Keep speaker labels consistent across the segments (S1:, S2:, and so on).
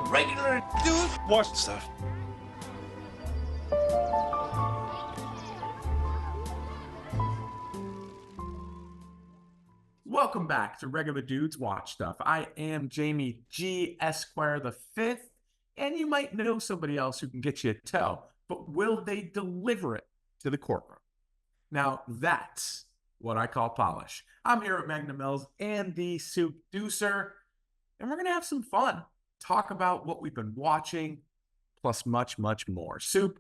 S1: Regular dude watch stuff.
S2: Welcome back to Regular Dudes Watch Stuff. I am Jamie G. Esquire the Fifth, and you might know somebody else who can get you a tow, but will they deliver it to the courtroom? Now, that's what I call polish. I'm here at Magna Mills and the Soup Deucer, and we're going to have some fun. Talk about what we've been watching, plus much, much more. Soup,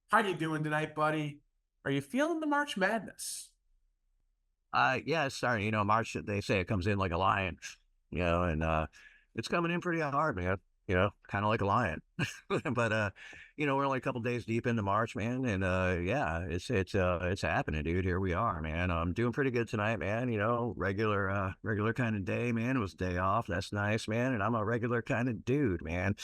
S2: how you doing tonight, buddy? Are you feeling the March Madness?
S3: Yeah, it's starting. March, they say it comes in like a lion, and it's coming in pretty hard, man. Kind of like a lion. But we're only a couple days deep into March, man, and yeah, it's happening, dude. Here we are, man. I'm doing pretty good tonight, man. Regular kind of day, man. It was day off. That's nice, man. And I'm a regular kind of dude, man.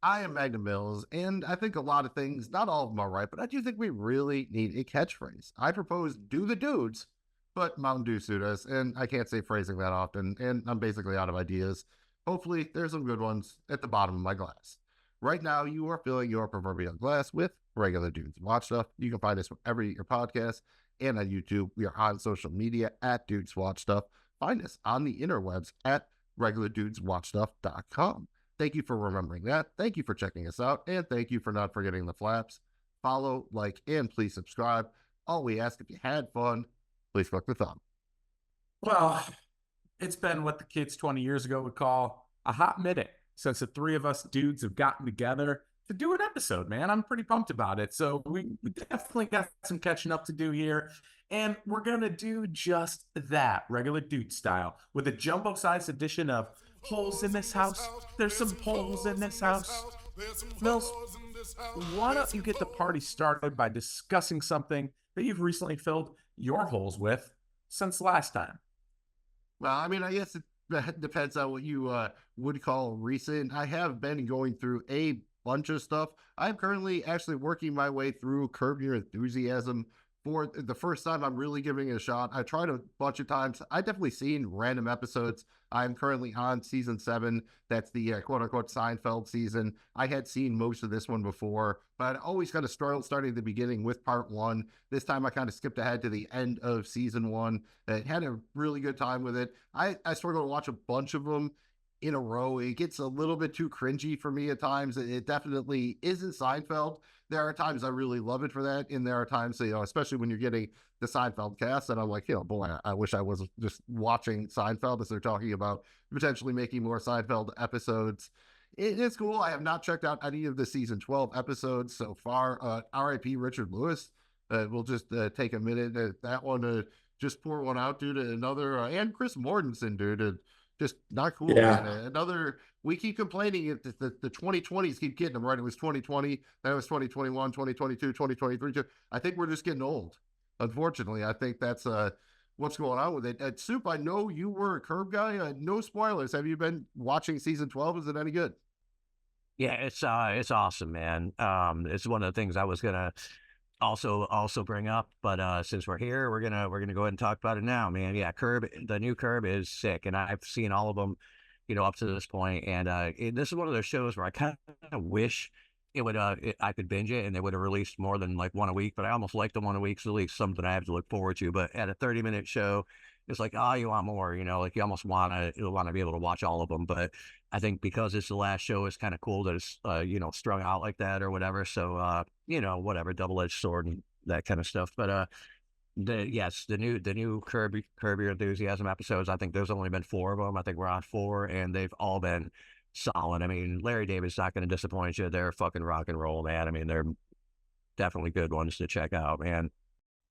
S4: I am Magna Mills, and I think a lot of things, not all of them are right, but I do think we really need a catchphrase. I propose do the dudes, but Mountain Dew suit us, and I can't say phrasing that often, and I'm basically out of ideas. Hopefully, there's some good ones at the bottom of my glass. Right now, you are filling your proverbial glass with Regular Dudes Watch Stuff. You can find us wherever you get your podcast and on YouTube. We are on social media at Dudes Watch Stuff. Find us on the interwebs at regulardudeswatchstuff.com. Thank you for remembering that. Thank you for checking us out. And thank you for not forgetting the flaps. Follow, like, and please subscribe. All we ask, if you had fun, please click the thumb.
S2: Well, it's been what the kids 20 years ago would call a hot minute since the three of us dudes have gotten together to do an episode, man. I'm pretty pumped about it. So we definitely got some catching up to do here. And we're going to do just that, regular dude style, with a jumbo-sized edition of Holes in This House. There's some holes in this house. Mills, why don't you get the party started by discussing something that you've recently filled your holes with since last time?
S4: Well, I mean, I guess it depends on what you would call recent. I have been going through a bunch of stuff. I'm currently actually working my way through Curb Your Enthusiasm. For the first time, I'm really giving it a shot. I tried a bunch of times. I've definitely seen random episodes. I'm currently on season 7. That's the quote-unquote Seinfeld season. I had seen most of this one before, but I always kind of struggled starting at the beginning with part 1. This time, I kind of skipped ahead to the end of season 1. Had a really good time with it. I struggle to watch a bunch of them in a row. It gets a little bit too cringy for me at times. It definitely isn't Seinfeld. There are times I really love it for that, and there are times, especially when you're getting the Seinfeld cast, and I'm like, boy, I wish I was just watching Seinfeld as they're talking about potentially making more Seinfeld episodes. It's cool. I have not checked out any of the season 12 episodes so far. R.I.P. Richard Lewis. We'll just take a minute at that one to just pour one out, dude. Another, and Chris Mortensen, dude. Just not cool, man. Another, we keep complaining the 2020s keep getting them, right? It was 2020, then it was 2021, 2022, 2023. I think we're just getting old. Unfortunately, I think that's what's going on with it. Soup, I know you were a Curb guy. No spoilers. Have you been watching season 12? Is it any good?
S3: Yeah, it's awesome, man. It's one of the things I was gonna also bring up, but since we're here, we're gonna go ahead and talk about it now, man. Yeah, Curb, the new Curb is sick, and I've seen all of them, up to this point, and this is one of those shows where I kind of wish I could binge it and they would have released more than like one a week, but I almost like the one a week, so at least something I have to look forward to. But at a 30-minute show, it's like, oh, you want more, like you almost want to be able to watch all of them. But I think because it's the last show, it's kind of cool that it's strung out like that or whatever. So whatever, double-edged sword and that kind of stuff. But the new Curb Your Enthusiasm episodes, I think there's only been 4 of them. I think we're on 4, and they've all been solid. I mean, Larry David's not going to disappoint you. They're fucking rock and roll, man. I mean, they're definitely good ones to check out, man.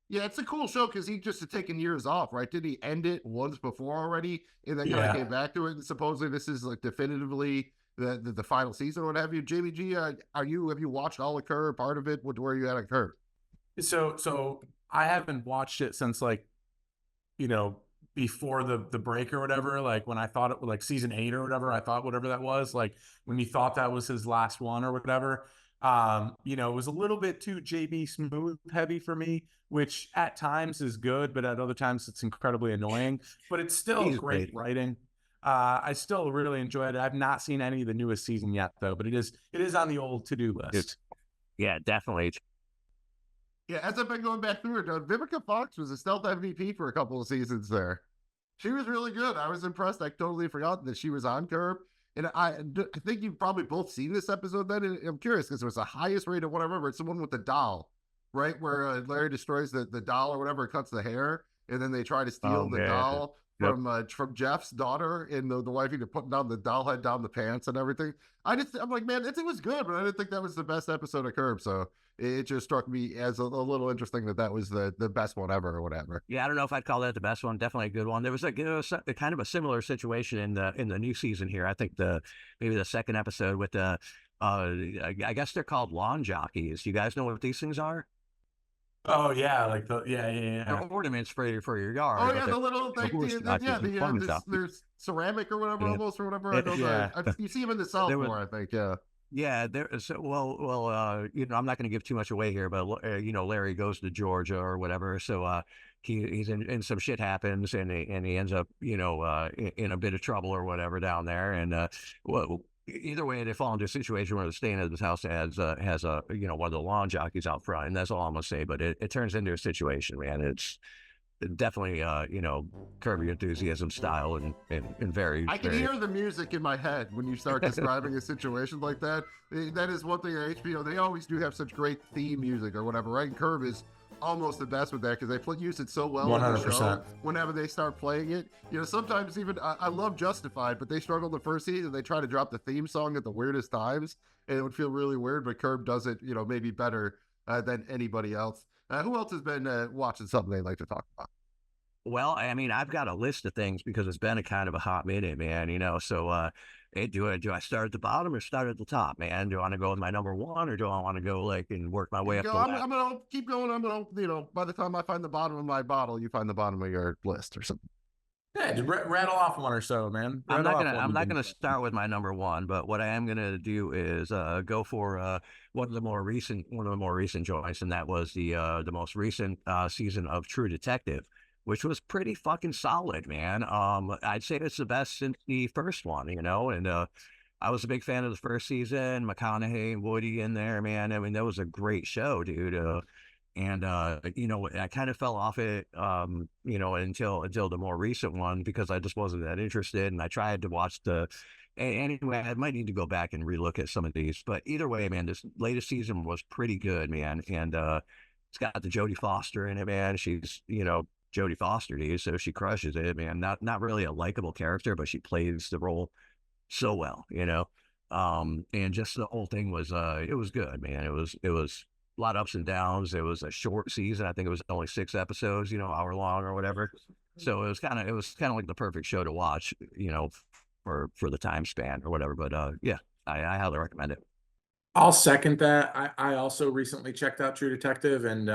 S4: Yeah, it's a cool show because he just had taken years off, right? Did he end it once before already, and then kind of came back to it? And supposedly this is like definitively the final season or what have you. Jamie G, have you watched all of Curb, part of it? Where are you at on Curb?
S2: So I haven't watched it since before the break or whatever. Like when I thought it was like season 8 or whatever, I thought whatever that was, like when he thought that was his last one or whatever. It was a little bit too JB Smooth heavy for me, which at times is good, but at other times it's incredibly annoying. But it's still great writing. I still really enjoyed it. I've not seen any of the newest season yet, though, but it is on the old to-do list.
S3: Yeah, definitely.
S4: Yeah, as I've been going back through it, Vivica Fox was a stealth MVP for a couple of seasons there. She was really good. I was impressed. I totally forgot that she was on Curb. And I think you've probably both seen this episode then. And I'm curious because it was the highest rated one I remember. It's the one with the doll, right? Where Larry destroys the doll or whatever, cuts the hair, and then they try to steal the doll from Jeff's daughter, and the wifey to putting down the doll head down the pants and everything. I'm like, man, it was good, but I didn't think that was the best episode of Curb. So it just struck me as a little interesting that was the best one ever or whatever.
S3: Yeah, I don't know if I'd call that the best one. Definitely a good one. There was a kind of a similar situation in the new season here. I think maybe the second episode with the I guess they're called lawn jockeys. You guys know what these things are?
S2: Oh yeah, like yeah.
S3: They're ornaments for your yard.
S4: Oh yeah, the little there's ceramic or whatever, almost or whatever. You see them in the South more, I think. Yeah.
S3: Yeah, I'm not going to give too much away here, but Larry goes to Georgia or whatever, so he's in some shit happens, and he ends up in a bit of trouble or whatever down there, and either way they fall into a situation where the staying at his house has one of the lawn jockeys out front, and that's all I'm gonna say. But it turns into a situation, man. It's definitely Curb Your Enthusiasm style and very.
S4: I can hear the music in my head when you start describing a situation like that. That is one thing at HBO. They always do have such great theme music or whatever, right? And Curb is almost the best with that because they use it so well 100%. In the show whenever they start playing it. Sometimes even I love Justified, but they struggle the first season. They try to drop the theme song at the weirdest times, and it would feel really weird. But Curb does it, maybe better than anybody else. Who else has been watching something they like to talk about?
S3: Well, I mean, I've got a list of things because it's been a kind of a hot minute, man. So, do I start at the bottom or start at the top, man? Do I want to go with my number one, or do I want to go and work my way up?
S4: I'm gonna keep going. I'm gonna, by the time I find the bottom of my bottle, you find the bottom of your list or something.
S2: Yeah, just rattle off one or so, man.
S3: I'm not gonna start with my number one, but what I am gonna do is go for one of the more recent joints, and that was the most recent season of True Detective, which was pretty fucking solid, man. I'd say it's the best since the first one, and I was a big fan of the first season. McConaughey and Woody in there, man. I mean, that was a great show, dude. I kind of fell off it, until the more recent one because I just wasn't that interested, and I tried to watch anyway, I might need to go back and relook at some of these, but either way, man, this latest season was pretty good, man. And it's got the Jodie Foster in it, man. She's, Jodie Foster, dude, so she crushes it, man. Not really a likable character, but she plays the role so well, and just the whole thing was it was good, man. It was a lot of ups and downs. It was a short season. I think it was only 6 episodes, hour long or whatever. So it was kind of like the perfect show to watch, for the time span or whatever. But yeah, I highly recommend it.
S2: I'll second that. I also recently checked out True Detective, and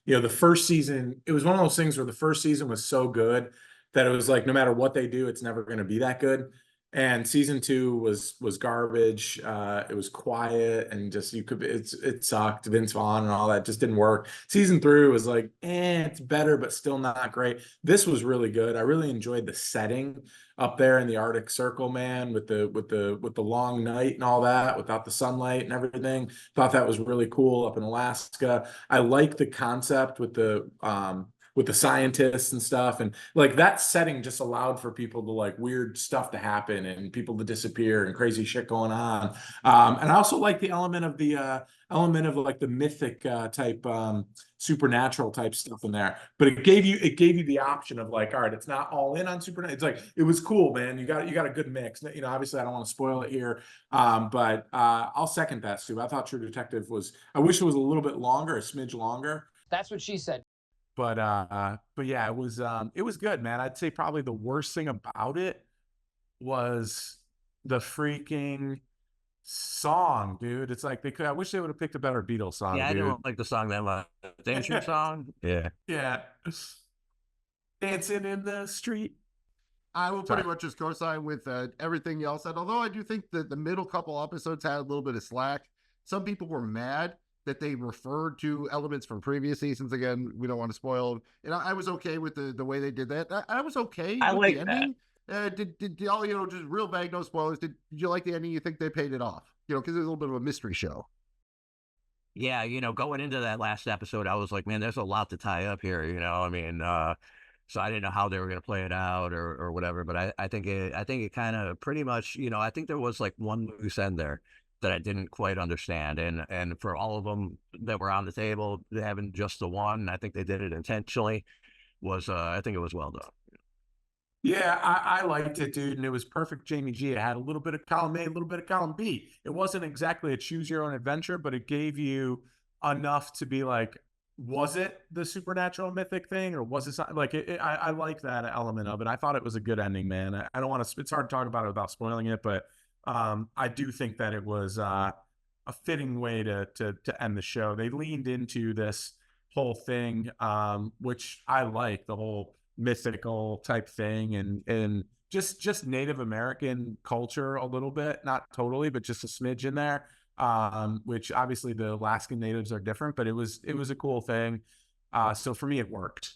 S2: the first season, it was one of those things where the first season was so good that it was like no matter what they do, it's never going to be that good. And season 2 was garbage. It was quiet and just it sucked. Vince Vaughn and all that just didn't work. Season 3 was like, it's better, but still not great. This was really good. I really enjoyed the setting up there in the Arctic Circle, man, with the long night and all that, without the sunlight and everything. Thought that was really cool up in Alaska. I like the concept with the scientists and stuff, and like that setting just allowed for people to like weird stuff to happen and people to disappear and crazy shit going on. And I also like the element of like the mythic type supernatural type stuff in there, but it gave you the option of like, all right, it's not all in on supernatural. It's like, it was cool, man. You got a good mix. Obviously I don't want to spoil it here, but I'll second that, Stu. I thought True Detective I wish it was a little bit longer, a smidge longer.
S5: That's what she said.
S2: But yeah, it was good, man. I'd say probably the worst thing about it was the freaking song, dude. It's like I wish they would have picked a better Beatles song.
S3: Yeah,
S2: dude.
S3: I don't like the song that much. Dancing song. Yeah.
S2: Dancing in the street.
S4: I will pretty much just co-sign with everything y'all said. Although I do think that the middle couple episodes had a little bit of slack. Some people were mad that they referred to elements from previous seasons. Again, we don't want to spoil. And I was okay with the way they did that. I was okay with the ending. Did y'all, just real bag, no spoilers. Did you like the ending? You think they paid it off? Because it's a little bit of a mystery show.
S3: Yeah, going into that last episode, I was like, man, there's a lot to tie up here. I mean, so I didn't know how they were going to play it out or whatever. But I think it kind of pretty much, I think there was like one loose end there that I didn't quite understand. And for all of them that were on the table, having just the one, I think they did it intentionally. I think it was well done.
S2: Yeah, I liked it, dude, and it was perfect Jamie G. It had a little bit of column A, a little bit of column B. It wasn't exactly a choose your own adventure, but it gave you enough to be like, was it the supernatural mythic thing, or was it something like I like that element of it. I thought it was a good ending, man. I don't want to. It's hard to talk about it without spoiling it, but I do think that it was a fitting way to end the show. They leaned into this whole thing, which I like, the whole mythical type thing, and just Native American culture a little bit, not totally, but just a smidge in there. Which obviously the Alaskan natives are different, but it was a cool thing. So for me, it worked.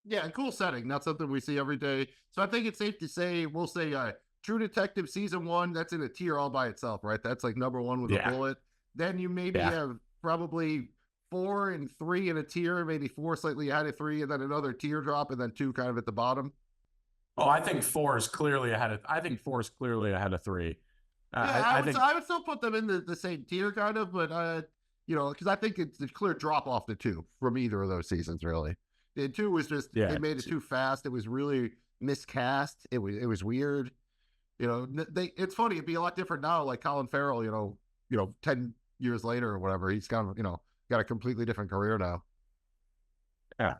S4: Yeah, cool setting. Not something we see every day. So I think it's safe to say, we'll say True Detective season 1, that's in a tier all by itself, right? That's like number 1 with a bullet. Then you maybe have probably 4 and 3 in a tier, maybe 4 slightly ahead of 3, and then another teardrop, and then 2 kind of at the bottom.
S2: Oh, I think 4 is clearly ahead of. I think 4 is clearly ahead of 3.
S4: I would still put them in the same tier, kind of, but because I think it's a clear drop off to 2 from either of those seasons, really. And 2 was just they made it too fast. It was really miscast. It was weird. It's funny. It'd be a lot different now. Like Colin Farrell, 10 years later or whatever, he's got a completely different career now.
S2: Yeah.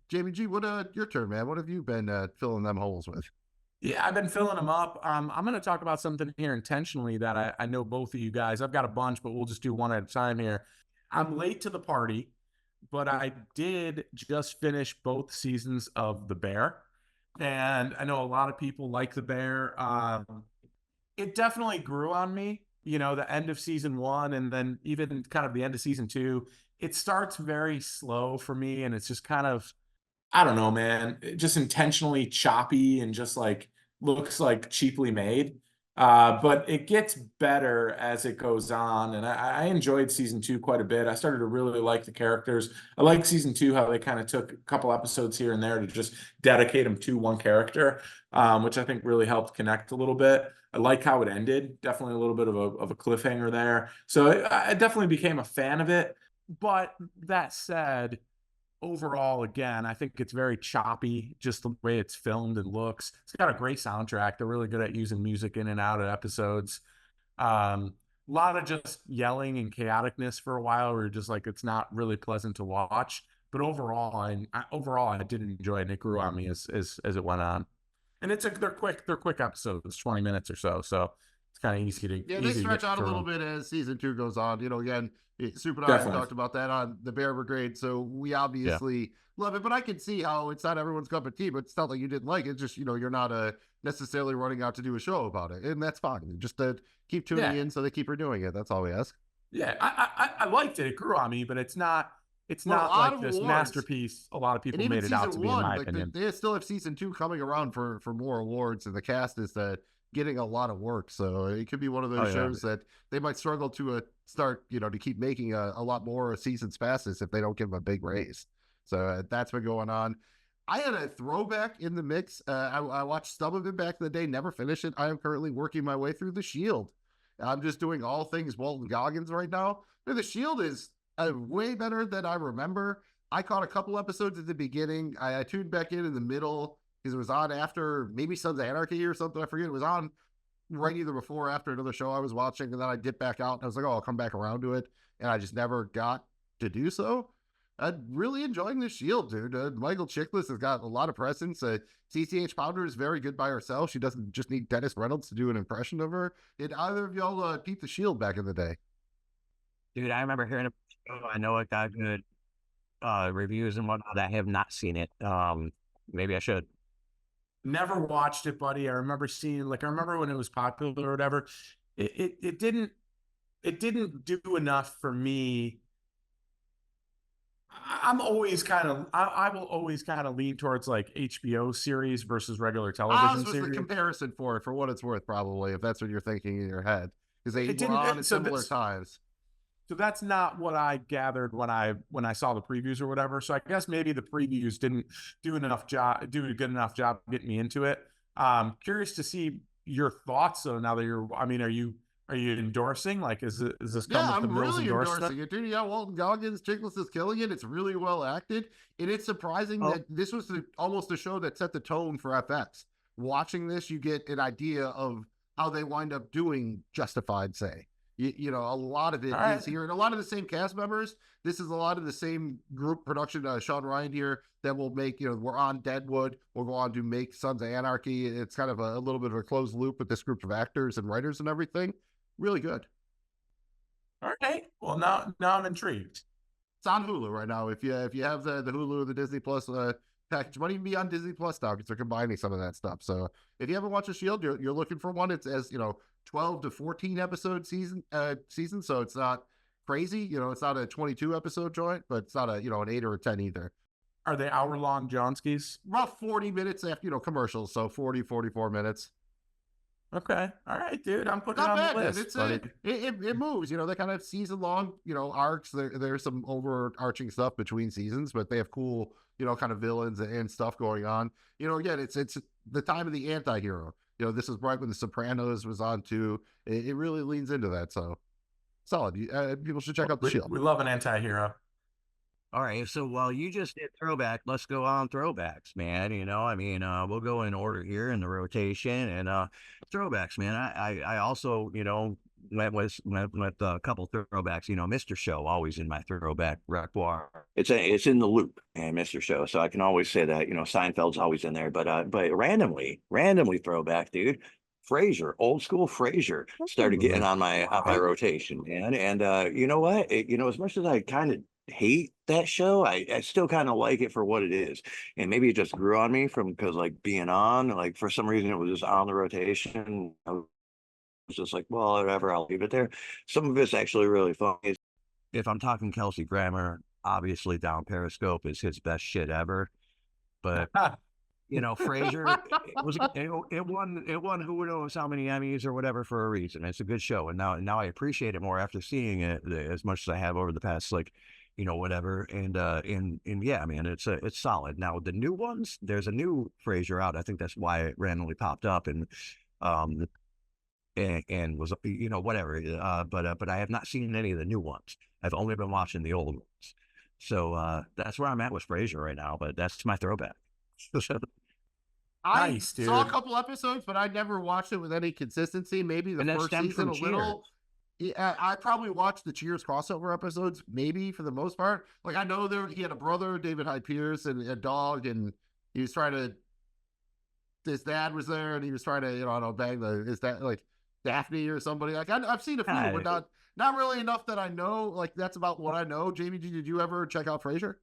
S4: Jamie G, what your turn, man? What have you been filling them holes with?
S2: Yeah, I've been filling them up. I'm going to talk about something here intentionally that I know both of you guys. I've got a bunch, but we'll just do one at a time here. I'm late to the party, but I did just finish both seasons of The Bear, and I know a lot of people like The Bear. It definitely grew on me. The end of season 1, and then even kind of the end of season 2. It starts very slow for me, and it's just kind of, I don't know, man, just intentionally choppy and just like looks like cheaply made. But it gets better as it goes on. And I enjoyed season 2 quite a bit. I started to really like the characters. I like season 2, how they kind of took a couple episodes here and there to just dedicate them to one character, which I think really helped connect a little bit. I like how it ended. Definitely a little bit of a cliffhanger there. So I definitely became a fan of it. But that said, overall, again, I think it's very choppy, just the way it's filmed and looks. It's got a great soundtrack. They're really good at using music in and out of episodes. A lot of just yelling and chaoticness for a while, where you're just like, it's not really pleasant to watch. But overall, I did enjoy it, and it grew on me as it went on. And they're quick episodes, 20 minutes or so. So it's kind of easy to
S4: they stretch out a little bit as season 2 goes on. Again, Soup and I have talked about that on the Bear Brigade, so we obviously love it. But I can see how it's not everyone's cup of tea. But it's not like you didn't like it. It's just you're not necessarily running out to do a show about it, and that's fine. Just keep tuning in so they keep renewing it. That's all we ask.
S2: Yeah, I liked it. It grew on me, but it's not like this masterpiece a lot of people made it out to be, in my opinion.
S4: They still have season 2 coming around for more awards, and the cast is getting a lot of work. So it could be one of those shows that they might struggle to start, to keep making a lot more seasons past this if they don't give them a big raise. So that's been going on. I had a throwback in the mix. I watched some of it back in the day, never finished it. I am currently working my way through The Shield. I'm just doing all things Walton Goggins right now. The Shield is way better than I remember. I caught a couple episodes at the beginning. I tuned back in the middle because it was on after maybe Sons of Anarchy or something. I forget. It was on right either before or after another show I was watching, and then I dipped back out and I was like, I'll come back around to it, and I just never got to do so. I'm really enjoying The Shield, dude. Michael Chiklis has got a lot of presence. CCH Pounder is very good by herself. She doesn't just need Dennis Reynolds to do an impression of her. Did either of y'all peep The Shield back in the day?
S3: Dude, I remember hearing it. I know it got good reviews and whatnot. I have not seen it. Maybe I should.
S2: Never watched it, buddy. I remember seeing, I remember when it was popular or whatever. It didn't do enough for me. I'm always kind of, I will always kind of lean towards like HBO series versus regular
S4: Oz
S2: television
S4: was the
S2: series.
S4: comparison for it, for what it's worth, probably, if that's what you're thinking in your head, because they
S2: It
S4: were on
S2: didn't.
S4: at similar times.
S2: So that's not what I gathered when I saw the previews or whatever. So I guess maybe the previews didn't do a good enough job getting me into it. Curious to see your thoughts. So now that are you endorsing? Like, is this come
S4: Yeah,
S2: with the
S4: I'm
S2: Mills
S4: really
S2: endorsement?
S4: endorsing it, dude. Yeah, Walton Goggins, Chickless is killing it. It's really well acted, and it's surprising that this was almost a show that set the tone for FX. Watching this, you get an idea of how they wind up doing Justified. Say, you know, a lot of it is here, and a lot of the same cast members. This is a lot of the same group production. Sean Ryan here that will make, you know, we're on Deadwood. We'll go on to make Sons of Anarchy. It's kind of a little bit of a closed loop with this group of actors and writers and everything. Really good.
S2: All right. Well, now I'm intrigued.
S4: It's on Hulu right now. If you have the Hulu or the Disney Plus package, might even be on Disney Plus now because they're combining some of that stuff. So if you haven't watched The Shield, you're looking for one. It's, as you know, 12 to 14 episode season. So it's not crazy. You know, it's not a 22 episode joint, but it's not a, you know, an 8 or a 10 either.
S2: Are they hour-long Johnskis?
S4: Rough 40 minutes after, you know, commercials. So 44 minutes.
S2: Okay. All right, dude. I'm putting
S4: Not
S2: it on
S4: bad,
S2: the list.
S4: it moves. You know, they kind of season long, you know, arcs. There's some overarching stuff between seasons, but they have cool, you know, kind of villains and stuff going on. You know, again, it's the time of the anti-hero. You know, this is right when The Sopranos was on too. It really leans into that. So solid. People should check out The Shield.
S2: We love an anti-hero.
S3: All right, so while you just did throwback, let's go on throwbacks, man. You know, I mean, we'll go in order here in the rotation and throwbacks, man. I also, you know, went with a couple throwbacks. You know, Mr. Show always in my throwback repertoire. It's in the loop, and Mr. Show, so I can always say that. You know, Seinfeld's always in there, but randomly throwback, dude. Frasier, old school Frasier, started getting on my rotation, man. And you know what? You know, as much as I kind of hate that show, I still kind of like it for what it is. And maybe it just grew on me from because like being on, like for some reason it was just on the rotation. I was just like, well, whatever, I'll leave it there. Some of it's actually really fun. If I'm talking Kelsey Grammer, obviously Down Periscope is his best shit ever. But you know, Frasier, it won who knows how many Emmys or whatever for a reason. It's a good show, and now I appreciate it more after seeing it as much as I have over the past, like, you know, whatever. And yeah, man, it's solid. Now the new ones, there's a new Frasier out. I think that's why it randomly popped up and was, you know, whatever. But I have not seen any of the new ones. I've only been watching the old ones. So that's where I'm at with Frasier right now. But that's my throwback.
S4: I saw a couple episodes, but I never watched it with any consistency. Maybe the first season a little. Yeah, I probably watched the Cheers crossover episodes, maybe for the most part. Like I know he had a brother, David Hyde Pierce, and a dog, and he was trying to. His dad was there, and he was trying to, you know, bang his dad, like Daphne or somebody. Like I've seen a few, but not really enough that I know. Like that's about what I know. Jamie, did you ever check out Frasier?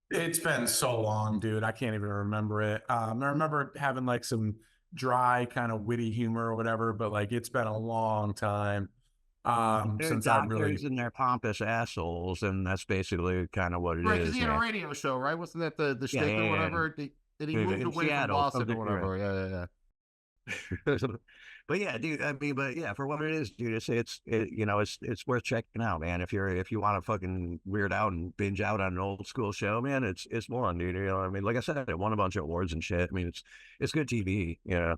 S2: It's been so long, dude. I can't even remember it. I remember having like some dry kind of witty humor or whatever, but like it's been a long time since I really.
S3: And they're pompous assholes, and that's basically kind of what it is.
S4: Right, because he had a radio show, right? Wasn't that the shtick or whatever? And he moved away from Boston or whatever. Yeah.
S3: But yeah, dude. I mean, but yeah, for what it is, dude, you know, it's worth checking out, man. If you want to fucking weird out and binge out on an old school show, man, it's one, dude. You know, I mean, like I said, it won a bunch of awards and shit. I mean, it's good TV. Yeah.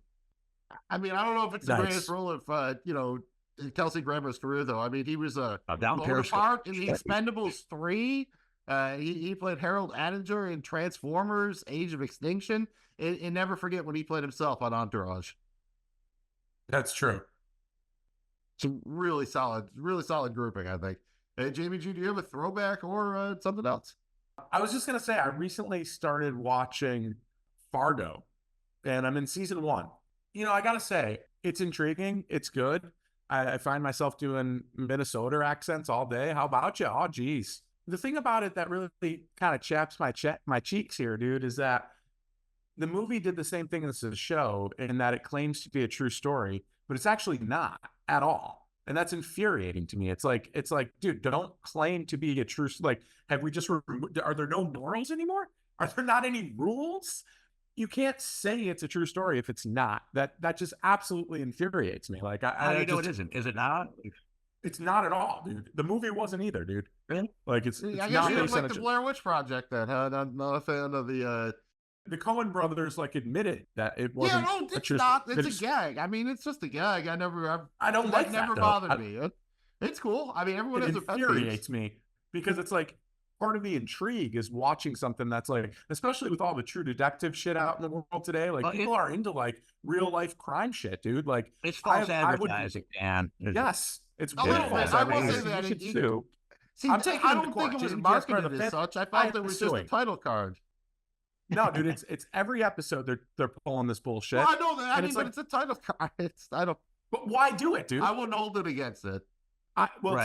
S4: I mean, I don't know if it's the greatest role of you know, Kelsey Grammer's career though. I mean, he was a part in the Expendables 3. He played Harold Anninger in Transformers: Age of Extinction, and never forget when he played himself on Entourage.
S2: That's true.
S4: It's a really solid grouping, I think. Hey, Jamie G, do you have a throwback or something else?
S2: I was just going to say, I recently started watching Fargo, and I'm in season 1. You know, I got to say, it's intriguing. It's good. I find myself doing Minnesota accents all day. How about you? Oh, geez. The thing about it that really kind of chaps my cheeks here, dude, is that the movie did the same thing as the show in that it claims to be a true story, but it's actually not at all. And that's infuriating to me. It's like, dude, don't claim to be a true, like, have we just, are there no morals anymore? Are there not any rules? You can't say it's a true story if it's not. That just absolutely infuriates me. Like,
S3: How do you know it isn't? Is it not?
S2: It's not at all, dude. The movie wasn't either, dude.
S3: Really?
S2: Like, it's
S4: I guess
S2: not
S4: you didn't
S2: based on
S4: like
S2: a
S4: the Blair Witch Project then, huh? Not a fan of the.
S2: The Coen brothers like admitted that it
S4: Yeah,
S2: wasn't.
S4: no, it's not. It's a gag. I mean, it's just a gag. I don't like
S2: that,
S4: never
S2: though.
S4: bothered me. It's cool. I mean, everyone has
S2: It
S4: their pet
S2: infuriates me because it's like part of the intrigue is watching something that's like, especially with all the true detective shit out in the world today. Like, people are into like real life crime shit, dude. Like,
S3: it's false advertising, man.
S2: Yes, it's
S4: A little bit. I will say
S2: advertising.
S4: that
S2: You should sue.
S4: See,
S2: I'm taking
S4: I
S2: him to
S4: don't
S2: court.
S4: think it was
S2: JMT as part of
S4: marketed
S2: the
S4: as
S2: fifth.
S4: such. I thought it
S2: I'm
S4: was just a
S2: suing.
S4: title card.
S2: No, dude, it's every episode they're pulling this bullshit.
S4: Well, I know that. I
S2: And
S4: mean,
S2: it's
S4: but
S2: like-
S4: it's a title card. I don't.
S2: But why do it, dude?
S4: I wouldn't hold it against it.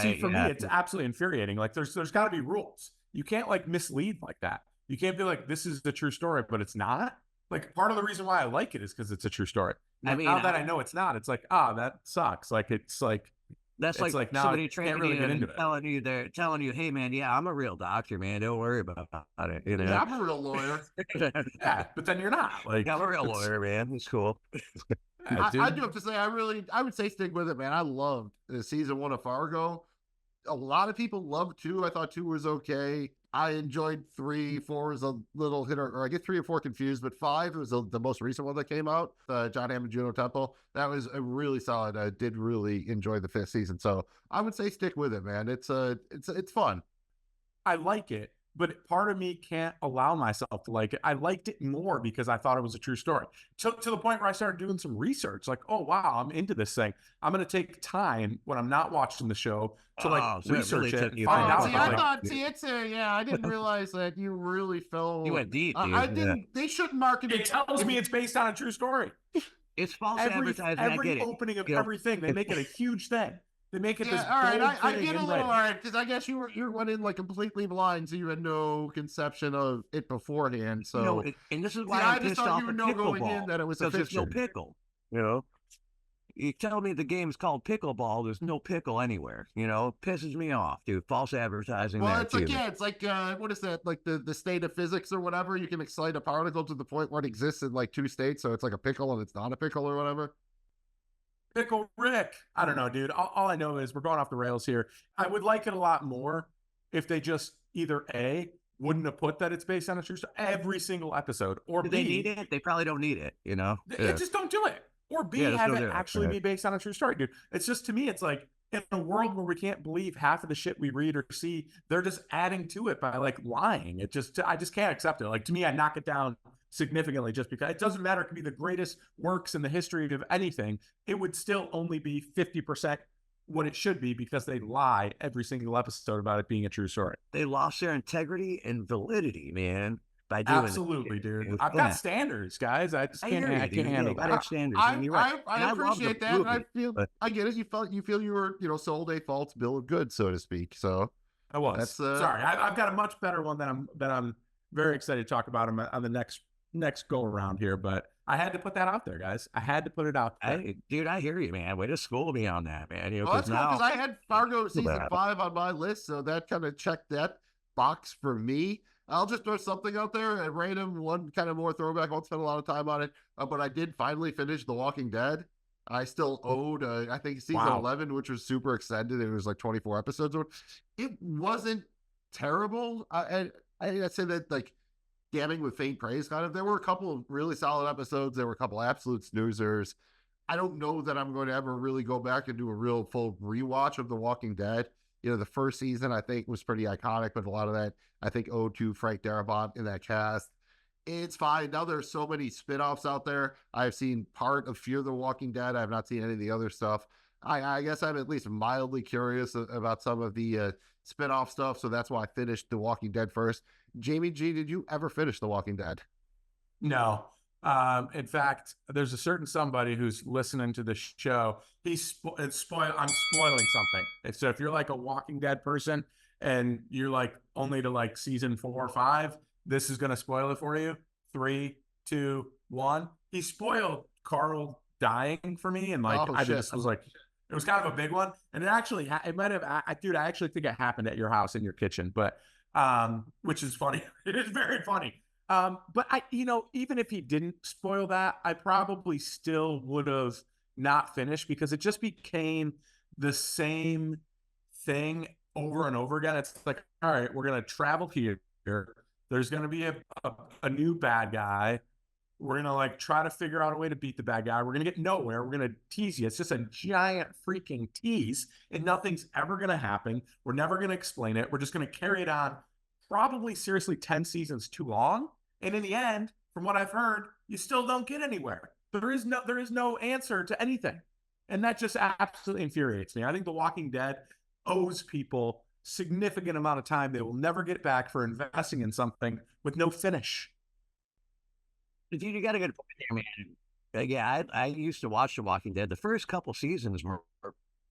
S2: See, for me,
S3: yeah.
S2: it's absolutely infuriating. Like, there's got to be rules. You can't like mislead like that. You can't be like, this is the true story, but it's not. Like, part of the reason why I like it is because it's a true story.
S3: I mean,
S2: now that I know it's not, it's like, that sucks. Like, it's like
S3: that's
S2: it's like, now
S3: somebody
S2: I can't
S3: training
S2: really
S3: you
S2: get
S3: and
S2: into it.
S3: telling you, hey man, yeah, I'm a real doctor, man. Don't worry about it. You know?
S4: Yeah, I'm a real lawyer.
S2: Yeah, but then you're not. Like,
S3: Yeah, I'm a real
S2: it's-
S3: lawyer, man. It's cool.
S2: yeah,
S4: I
S2: dude.
S4: do have to say, I would say stick with it, man. I loved season 1 of Fargo. A lot of people loved 2. I thought 2 was okay. I enjoyed 3. 4 was a little hit, or I get 3 or 4 confused, but 5 was the most recent one that came out. John Hamm and Juno Temple. That was a really solid. I did really enjoy the 5th season, so I would say stick with it, man. It's fun.
S2: I like it, but part of me can't allow myself to like it. I liked it more because I thought it was a true story. To the point where I started doing some research. Like, oh wow, I'm into this thing. I'm gonna take time when I'm not watching the show to like
S3: so it
S2: research
S3: really
S2: it
S3: took
S2: and
S3: you
S2: find
S3: back.
S2: out.
S4: See,
S2: about,
S4: I
S2: like,
S4: thought, I didn't realize that you really fell.
S3: You went deep, dude.
S4: I didn't. They shouldn't market
S2: it tells me it's based on a true story.
S3: It's false
S2: Every
S3: advertising. I
S2: every
S3: get it.
S2: opening of
S3: You know,
S2: everything, they make it a huge thing. They make it this.
S4: Yeah, all right.
S2: bold
S4: I
S2: thing
S4: get a
S2: in
S4: little
S2: writing.
S4: all right because I guess you went in like completely blind, so you had no conception of it beforehand. So
S3: you know, and this is why
S4: See,
S3: I'm
S4: I just
S3: pissed
S4: thought
S3: off
S4: you
S3: at
S4: would know going in
S3: pickleball,
S4: that it was a
S3: because there's no
S4: fiction.
S3: pickle. You know, you tell me the game's called pickleball. There's no pickle anywhere. You know, it pisses me off, dude. False advertising.
S4: Well,
S3: there
S4: it's
S3: too.
S4: like it's like what is that? Like the state of physics or whatever. You can excite a particle to the point where it exists in like 2 states, so it's like a pickle and it's not a pickle or whatever.
S2: Pickle Rick. I don't know, dude. All I know is we're going off the rails here. I would like it a lot more if they just either A, wouldn't have put that it's based on a true story every single episode, or
S3: Do
S2: B,
S3: they need it? They probably don't need it. You know,
S2: just don't do it. Or B,
S3: Yeah, just
S2: have
S3: don't
S2: it
S3: do it.
S2: actually
S3: Right.
S2: be based on a true story, dude. It's just, to me, it's like, in a world where we can't believe half of the shit we read or see, they're just adding to it by like lying. I just can't accept it. Like, to me, I knock it down significantly just because it doesn't matter. It could be the greatest works in the history of anything. It would still only be 50% what it should be because they lie every single episode about it being a true story.
S3: they lost their integrity and validity, man, by doing
S2: Absolutely, dude.
S3: with
S2: I've got
S3: that.
S2: standards, guys. I just
S3: I
S2: can't,
S3: hear you,
S2: I
S3: dude.
S2: can't
S3: Yeah,
S2: handle
S3: you gotta
S2: that.
S3: have standards. and you're right. And
S4: I
S3: love the
S4: appreciate that. And I
S3: movie,
S4: feel
S3: but-
S4: I get it. You feel you were sold a false bill of goods, so to speak. So
S2: I was.
S4: That's,
S2: Sorry, I've got a much better one that I'm very excited to talk about on the next go around here. But I had to put that out there, guys. I had to put it out there.
S3: Dude, I hear you, man. Way to school me on that, man. You know,
S4: well, that's cool
S3: now
S4: because I had Fargo season
S3: bad.
S4: 5 on my list, so that kind of checked that box for me. I'll just throw something out there, a random one, kind of more throwback. I won't spend a lot of time on it, but I did finally finish The Walking Dead. I still owed, I think, season
S2: Wow.
S4: 11, which was super extended. It was like 24 episodes. It wasn't terrible. I'd say that, like, damning with faint praise, kind of. There were a couple of really solid episodes. There were a couple absolute snoozers. I don't know that I'm going to ever really go back and do a real full rewatch of The Walking Dead. You know, the first season, I think, was pretty iconic, but a lot of that, I think, owed to Frank Darabont in that cast. It's fine. Now there's so many spin-offs out there. I've seen part of Fear the Walking Dead. I have not seen any of the other stuff. I guess I'm at least mildly curious about some of the spin-off stuff, so that's why I finished The Walking Dead first. Jamie G, did you ever finish The Walking Dead?
S2: No. In fact, there's a certain somebody who's listening to the show. I'm spoiling something. So if you're like a Walking Dead person and you're like only to like season 4 or 5, this is going to spoil it for you. 3, 2, 1. He spoiled Carl dying for me. And like,
S4: Oh,
S2: I
S4: shit.
S2: just was like, It was kind of a big one, and it actually it might have. Dude, I actually think it happened at your house in your kitchen, but which is funny. It is very funny. But even if he didn't spoil that, I probably still would have not finished because it just became the same thing over and over again. It's like, all right, we're gonna travel here. There's gonna be a new bad guy. We're gonna like try to figure out a way to beat the bad guy. We're gonna get nowhere. We're gonna tease you. It's just a giant freaking tease, and nothing's ever gonna happen. We're never gonna explain it. We're just gonna carry it on. Probably seriously 10 seasons too long. And in the end, from what I've heard, you still don't get anywhere. There is no answer to anything. And that just absolutely infuriates me. I think The Walking Dead owes people significant amount of time they will never get back for investing in something with no finish.
S3: Dude, you got a good point there, man. Yeah, I used to watch The Walking Dead. The first couple seasons were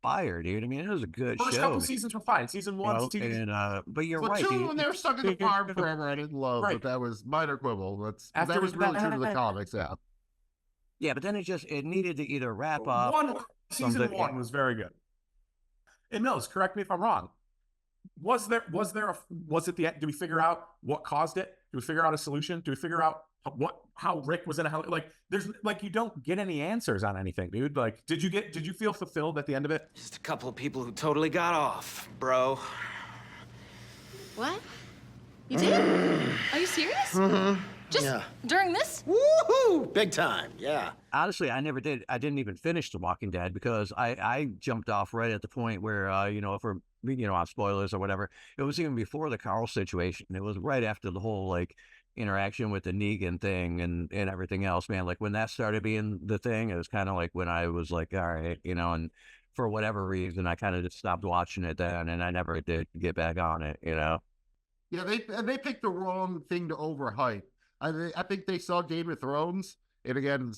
S3: fire, dude. I mean, it was a good
S2: First
S3: show.
S2: couple seasons were fine. Season one,
S3: but you're
S4: Well,
S3: right,
S4: two,
S3: dude.
S4: when they were stuck in the farm forever, I didn't love,
S2: Right.
S4: but that was minor quibble. That
S2: After
S4: was really true to the
S2: that-
S4: comics, yeah.
S3: Yeah, but then it needed to either wrap up.
S2: Season one was very good. And Mills, correct me if I'm wrong. Was it the end? Do we figure out what caused it? Do we figure out a solution? Do we figure out how Rick was in a hell? Like, there's like, you don't get any answers on anything, dude. Like, did you feel fulfilled at the end of it?
S1: Just a couple of people who totally got off, bro.
S5: What? You did? Are you serious? Just during this?
S6: Woohoo! Big time, yeah.
S3: Honestly, I never did. I didn't even finish The Walking Dead because I jumped off right at the point where, if we're, on spoilers or whatever, it was even before the Carl situation. It was right after the whole, like, interaction with the Negan thing and everything else, man. Like, when that started being the thing, it was kind of like when I was like, all right, and for whatever reason, I kind of just stopped watching it then, and I never did get back on it,
S4: Yeah, they picked the wrong thing to overhype. I think they saw Game of Thrones, and again,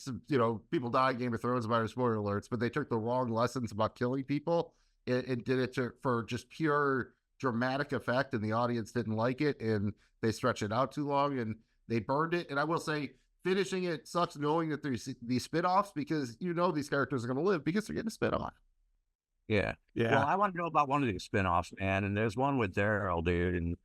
S4: people die in Game of Thrones about spoiler alerts, but they took the wrong lessons about killing people and did it for just pure dramatic effect, and the audience didn't like it, and they stretched it out too long, and they burned it. And I will say, finishing it sucks knowing that there's these spin-offs because these characters are going to live because they're getting a spin-off.
S3: Yeah. Well, I want to know about one of these spin-offs, man, and there's one with Daryl, dude,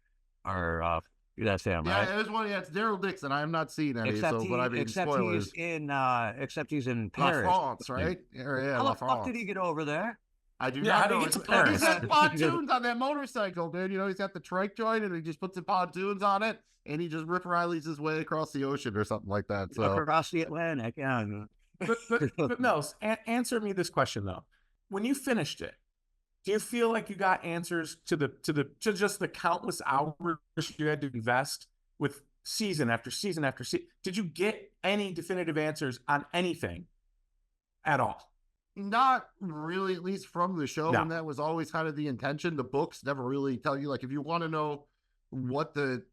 S3: that's him, right?
S4: Yeah, there's one. Yeah, it's Daryl Dixon. I have not seen any,
S3: Except
S4: spoilers.
S3: He's in
S4: La
S3: Paris.
S4: France, right? Yeah,
S3: How
S4: La
S3: the fuck
S4: France.
S3: did he get over there?
S4: I do
S2: Yeah, how
S4: not
S2: do you
S4: know.
S2: get to Paris?
S4: He's got pontoons on that motorcycle, dude. He's got the trike joint, and he just puts the pontoons on it, and he just Rip Riley's his way across the ocean or something like that. So
S3: Across the Atlantic, yeah.
S2: But Mills, answer me this question though. When you finished it, do you feel like you got answers to just the countless hours you had to invest with season after season after season? Did you get any definitive answers on anything at all?
S4: not really, at least from the show,
S2: No.
S4: and that was always kind of the intention. The books never really tell you, like, if you want to know what the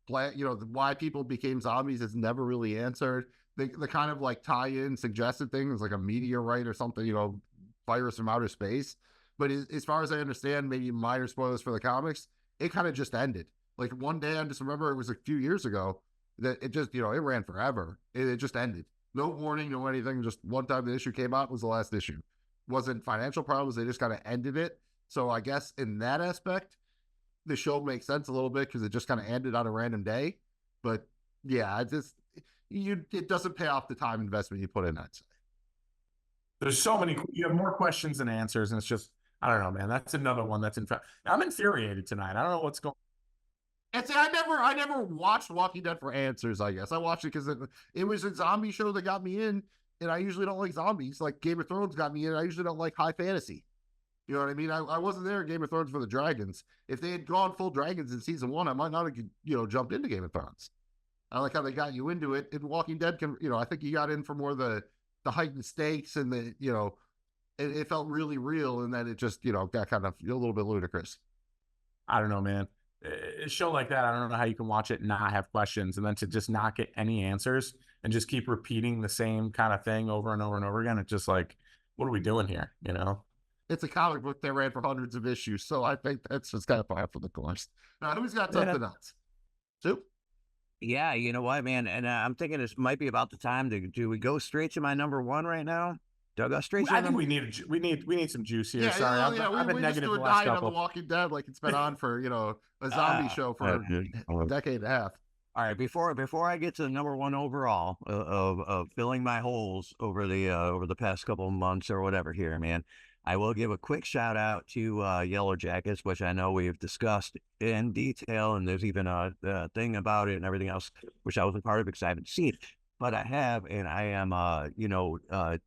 S4: plan, why people became zombies is never really answered. The kind of like tie-in suggested thing is like a meteorite or something, virus from outer space. But as far as I understand, maybe minor spoilers for the comics, it kind of just ended. Like one day, I just remember it was a few years ago that it just, it ran forever. It just ended. No warning, no anything. Just one time the issue came out was the last issue. Wasn't financial problems. They just kind of ended it. So I guess in that aspect, the show makes sense a little bit because it just kind of ended on a random day. But yeah, it doesn't pay off the time investment you put in, I'd say.
S2: There's so many, you have more questions than answers, and it's just, I don't know, man. That's another one that's I'm infuriated tonight. I don't know what's going on.
S4: And see, I never watched Walking Dead for answers, I guess. I watched it because it was a zombie show that got me in, and I usually don't like zombies. Like Game of Thrones got me in. I usually don't like high fantasy. You know what I mean? I wasn't there in Game of Thrones for the dragons. If they had gone full dragons in season 1, I might not have, jumped into Game of Thrones. I like how they got you into it. And Walking Dead I think you got in for more the heightened stakes and it felt really real, and then it just, got kind of a little bit ludicrous.
S2: I don't know, man. A show like that, I don't know how you can watch it and not have questions, and then to just not get any answers and just keep repeating the same kind of thing over and over and over again. It's just like, what are we doing here?
S4: It's a comic book that ran for hundreds of issues, so I think that's just kind of par for the course. Now, who's got something else? Soup?
S3: Yeah, you know what, man? And I'm thinking this might be about the time do we go straight to my number one right now? Dug straight
S2: I
S3: to
S2: think
S3: them.
S2: we need some juice here.
S4: Yeah,
S2: Sorry, I've been
S4: we just
S2: negative
S4: do
S2: the
S4: a
S2: last
S4: diet on
S2: couple.
S4: The Walking Dead like it's been on for a zombie show for a decade and a half.
S3: All right, before I get to the number one overall of filling my holes over the past couple of months or whatever here, man, I will give a quick shout out to Yellow Jackets, which I know we've discussed in detail, and there's even a thing about it and everything else, which I wasn't part of because I haven't seen it, but I have, and I am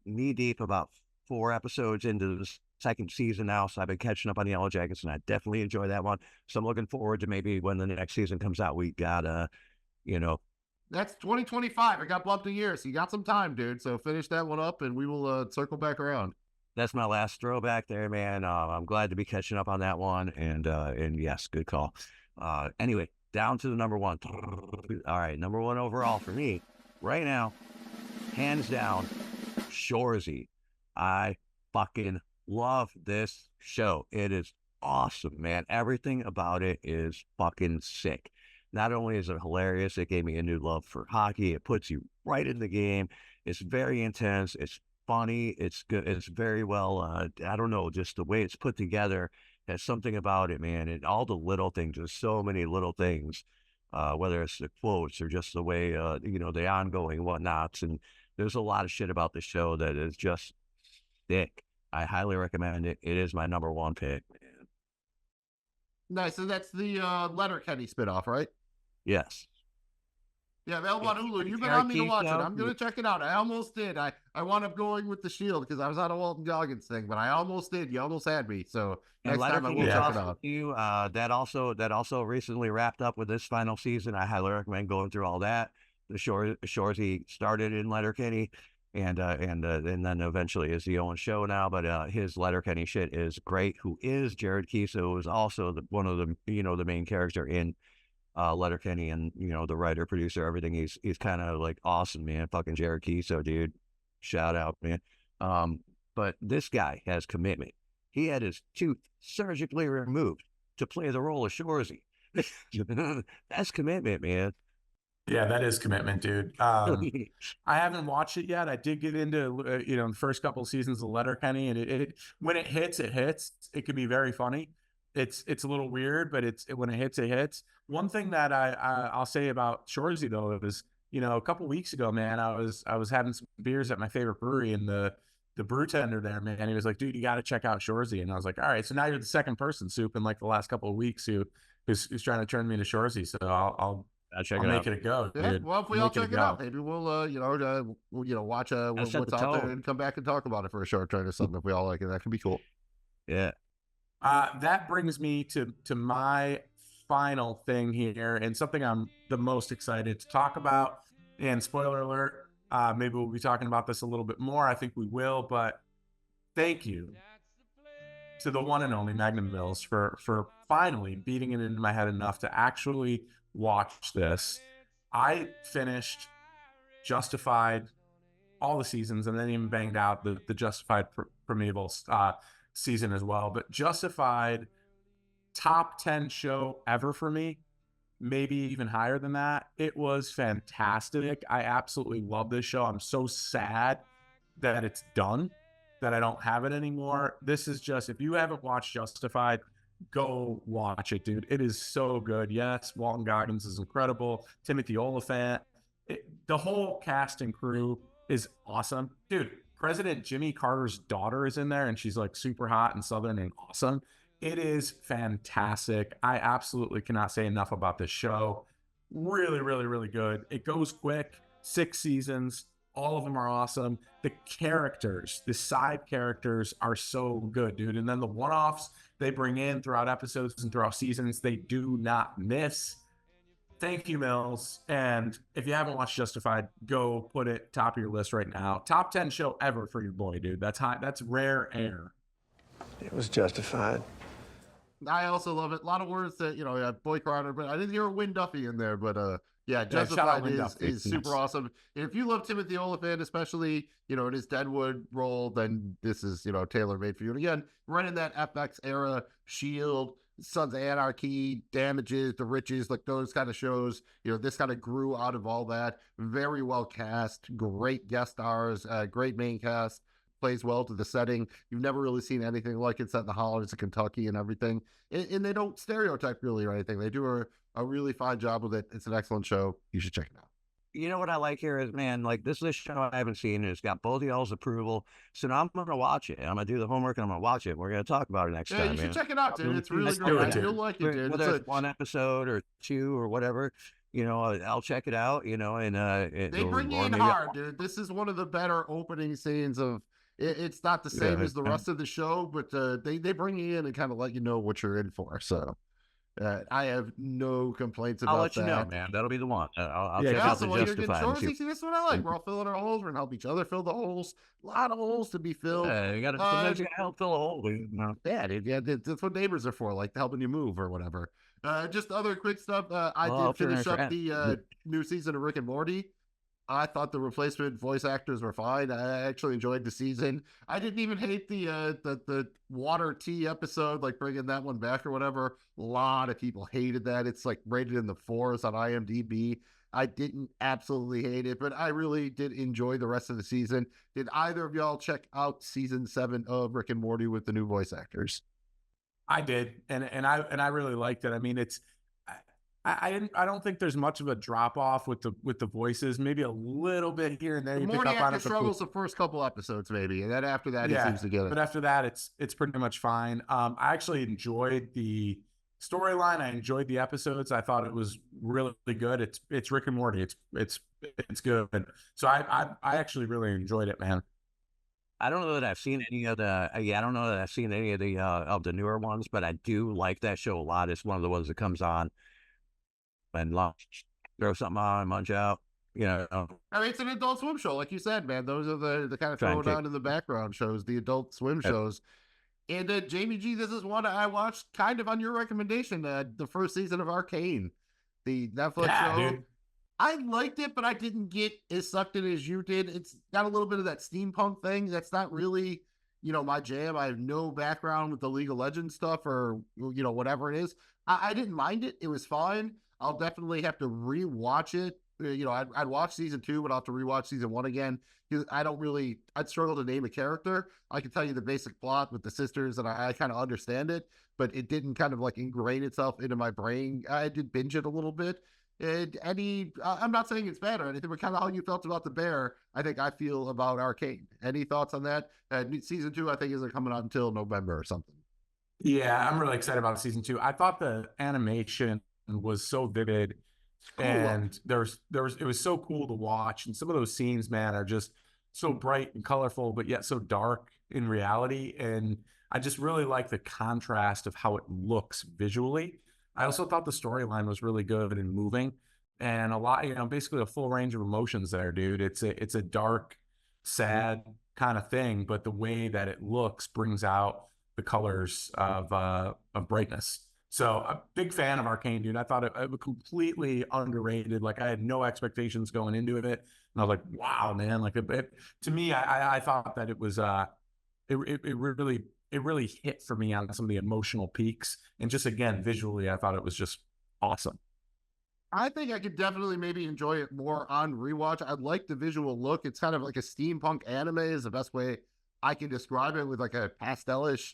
S3: knee deep about 4 episodes into the second season now, so I've been catching up on Yellow Jackets, and I definitely enjoy that one. So I'm looking forward to maybe when the next season comes out, we got
S4: That's 2025. It got bumped a year, so you got some time, dude. So finish that one up, and we will circle back around.
S3: that's my last throwback there, man. I'm glad to be catching up on that one, and yes, good call. Anyway, down to the number one. All right, number one overall for me right now, hands down, Shorzy. I fucking love this show. It is awesome, man. Everything about it is fucking sick. Not only is it hilarious, it gave me a new love for hockey. It puts you right in the game. It's very intense. It's funny. It's good. It's very well, I don't know, just the way it's put together has something about it, man. And all the little things, there's so many little things, whether it's the quotes or just the way, the ongoing whatnots. And there's a lot of shit about the show that is just sick. I highly recommend it. It is my number one pick.
S4: Nice. So that's the Letterkenny spinoff, right?
S3: Yes.
S4: Yeah, available on Hulu. You've been
S3: Eric
S4: on me to watch it.
S3: Keystone.
S4: I'm gonna check it out. I almost did. I wound up going with The Shield because I was on a Walton Goggins thing, but I almost did. You almost had me. So
S3: And
S4: next time I will
S3: Letterkenny
S4: check it
S3: also
S4: out.
S3: too, that also recently wrapped up with this final season. I highly recommend going through all that. The Shorzy started in Letterkenny, and then eventually is the Owen show now. But his Letterkenny shit is great. Who is Jared Kiso, who is also one of the the main character in Letterkenny, and the writer, producer, everything. He's kind of like awesome, man. Fucking Jared Kiso, dude. Shout out, man. But this guy has commitment. He had his tooth surgically removed to play the role of Shorzy. That's commitment, man.
S2: Yeah, that is commitment, dude. I haven't watched it yet. I did get into the first couple of seasons of Letterkenny, and it when it hits, it hits. It can be very funny. It's a little weird, but when it hits, it hits. One thing that I'll say about Shorzy though is a couple weeks ago, man, I was having some beers at my favorite brewery, and the brew tender there, man, he was like, dude, you got to check out Shorzy. And I was like, all right. So now you're the second person, Soup, in like the last couple of weeks who's trying to turn me into Shorzy. So I'll
S3: Check
S2: I'll
S3: it
S2: make
S3: out.
S2: it a go.
S4: Yeah,
S2: Dude.
S4: well, if we
S2: I'll
S4: all
S2: make it a
S4: check it
S2: go.
S4: out, maybe we'll watch what's
S3: set the
S4: out there
S3: tone.
S4: and come back and talk about it for a short time or something if we all like it. That could be cool.
S3: Yeah.
S2: That brings me to my final thing here, and something I'm the most excited to talk about. And spoiler alert, maybe we'll be talking about this a little bit more. I think we will, but thank you to the one and only Magnum Mills for finally beating it into my head enough to actually watch this. I finished Justified, all the seasons, and then even banged out the Justified Primeval season as well. But Justified, top 10 show ever for me, maybe even higher than that. It was fantastic. I absolutely love this show. I'm so sad that it's done, that I don't have it anymore. This is just, if you haven't watched Justified, go watch it, dude. It is so good. Yes, Walton Goggins is incredible. Timothy Oliphant. The whole cast and crew is awesome. Dude, President Jimmy Carter's daughter is in there, and she's like super hot and southern and awesome. It is fantastic. I absolutely cannot say enough about this show. Really, really, really good. It goes quick. 6 seasons. All of them are awesome. The characters, the side characters are so good, dude. And then the one-offs they bring in throughout episodes and throughout seasons, they do not miss. Thank you, Mills. And if you haven't watched Justified, go put it top of your list right now. Top 10 show ever for your boy, dude. That's high. That's rare air.
S7: It was justified.
S4: I also love it. A lot of words that Boy Crowder, but I didn't hear Win Duffy in there. But yeah,
S2: shout out
S4: Justified
S2: Win Duffy.
S4: is super awesome. And if you love Timothy Oliphant, especially in his Deadwood role, then this is tailor made for you. And again, right in that FX era, Shield, Sons of Anarchy, Damages, The Riches, like those kind of shows. This kind of grew out of all that. Very well cast, great guest stars, great main cast. plays well to the setting. You've never really seen anything like it set in the Highlands of Kentucky and everything. And they don't stereotype really or anything. They do a really fine job with it. It's an excellent show. You should check it out.
S3: You know what I like here is, man, like this is a show I haven't seen, and it's got both of y'all's approval. So now I'm going to watch it. I'm going to do the homework, and I'm going to watch it. We're going to talk about it next time.
S4: You should check it out, dude. It's really
S2: Let's do
S4: great.
S2: it, dude.
S4: You'll like it, dude.
S3: Whether it's one episode or two or whatever, I'll check it out, and
S4: they bring you in hard, dude. This is one of the better opening scenes of it's not the same as the rest of the show, but they bring you in and kind of let you know what you're in for. So I have no complaints about that.
S3: I'll let you know, man. That'll be the one. I'll
S2: Yeah,
S3: check out
S4: Also,
S3: the
S4: while you're getting
S3: Justified.
S4: chores, see, this is what I like. We're all filling our holes. We're gonna help each other fill the holes. A lot of holes to be filled.
S3: You got to sometimes you got to help fill a hole.
S4: Yeah, dude. Yeah, that's what neighbors are for, like helping you move or whatever. Just other quick stuff. I did finish up the new season of Rick and Morty. I thought the replacement voice actors were fine. I actually enjoyed the season. I didn't even hate the water tea episode, like bringing that one back or whatever. A lot of people hated that. It's like rated in the 4s on IMDb. I didn't absolutely hate it, but I really did enjoy the rest of the season. Did either of y'all check out season 7 of Rick and Morty with the new voice actors?
S2: I did, and I really liked it. I mean, I don't think there's much of a drop off with the voices. Maybe a little bit here and there. You
S4: Morty
S2: pick up on it.
S4: struggles the first couple episodes, maybe, and then after that, he seems to get it.
S2: But after that, it's pretty much fine. I actually enjoyed the storyline. I enjoyed the episodes. I thought it was really good. It's Rick and Morty. It's good. So I actually really enjoyed it, man.
S3: I don't know that I've seen any of the. I don't know that I've seen any of the newer ones, but I do like that show a lot. It's one of the ones that comes on and throw something on and munch out.
S4: I mean, it's an Adult Swim show, like you said, man. Those are the kind of throw down in the background shows, the Adult Swim shows. And Jamie G, this is one I watched kind of on your recommendation. The first season of Arcane, the Netflix show. Dude. I liked it, but I didn't get as sucked in as you did. It's got a little bit of that steampunk thing. That's not really, my jam. I have no background with the League of Legends stuff or, whatever it is. I didn't mind it. It was fine. I'll definitely have to rewatch it. I'd watch season 2, but I'll have to rewatch season 1 again. I'd struggle to name a character. I can tell you the basic plot with the sisters, and I kind of understand it, but it didn't kind of like ingrain itself into my brain. I did binge it a little bit. I'm not saying it's bad or anything, but kind of how you felt about The Bear, I think I feel about Arcane. Any thoughts on that? Season 2, I think, isn't coming out until November or something.
S2: Yeah, I'm really excited about season 2. I thought the animation was so vivid, and it was so cool to watch. And some of those scenes, man, are just so bright and colorful, but yet so dark in reality. And I just really like the contrast of how it looks visually. I also thought the storyline was really good and moving, and a lot, basically a full range of emotions there, dude. It's a dark, sad kind of thing, but the way that it looks brings out the colors of brightness. So a big fan of Arcane, dude. I thought it was completely underrated. Like, I had no expectations going into it, and I was like, wow, man. Like, to me, I thought that it was it really hit for me on some of the emotional peaks. And just, again, visually, I thought it was just awesome.
S4: I think I could definitely maybe enjoy it more on rewatch. I like the visual look. It's kind of like a steampunk anime is the best way I can describe it, with like a pastelish